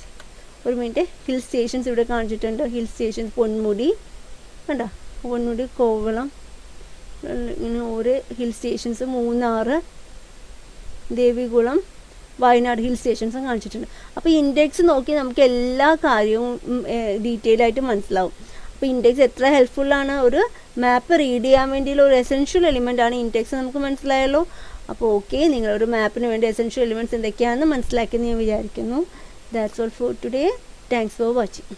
ഒരു മിനിറ്റ്, ഹിൽ സ്റ്റേഷൻസ് ഇവിടെ കാണിച്ചിട്ടുണ്ട്. ഹിൽ സ്റ്റേഷൻസ് പൊന്മുടി കണ്ടോ, പൊന്മുടി, കോവളം, ഇങ്ങനെ ഓരോ hill stations, Munnar, Devikulam, Wayanad hill സ്റ്റേഷൻസും കാണിച്ചിട്ടുണ്ട്. അപ്പോൾ ഇൻഡെക്സ് നോക്കി നമുക്ക് എല്ലാ കാര്യവും ഡീറ്റെയിൽ ആയിട്ട് മനസ്സിലാവും. അപ്പോൾ ഇൻഡെക്സ് എത്ര ഹെൽപ്ഫുള്ളാണ്, ഒരു മാപ്പ് റീഡ് ചെയ്യാൻ വേണ്ടിയുള്ള ഒരു എസെൻഷ്യൽ എലിമെൻ്റ് ആണ് ഇൻഡെക്സ്, നമുക്ക് മനസ്സിലായല്ലോ. അപ്പോൾ ഓക്കെ, നിങ്ങളൊരു മാപ്പിന് വേണ്ടി എസെൻഷ്യൽ എലിമെൻറ്റ്സ് എന്തൊക്കെയാണെന്ന് മനസ്സിലാക്കി ഞാൻ വിചാരിക്കുന്നു. That's all for today. Thanks for watching.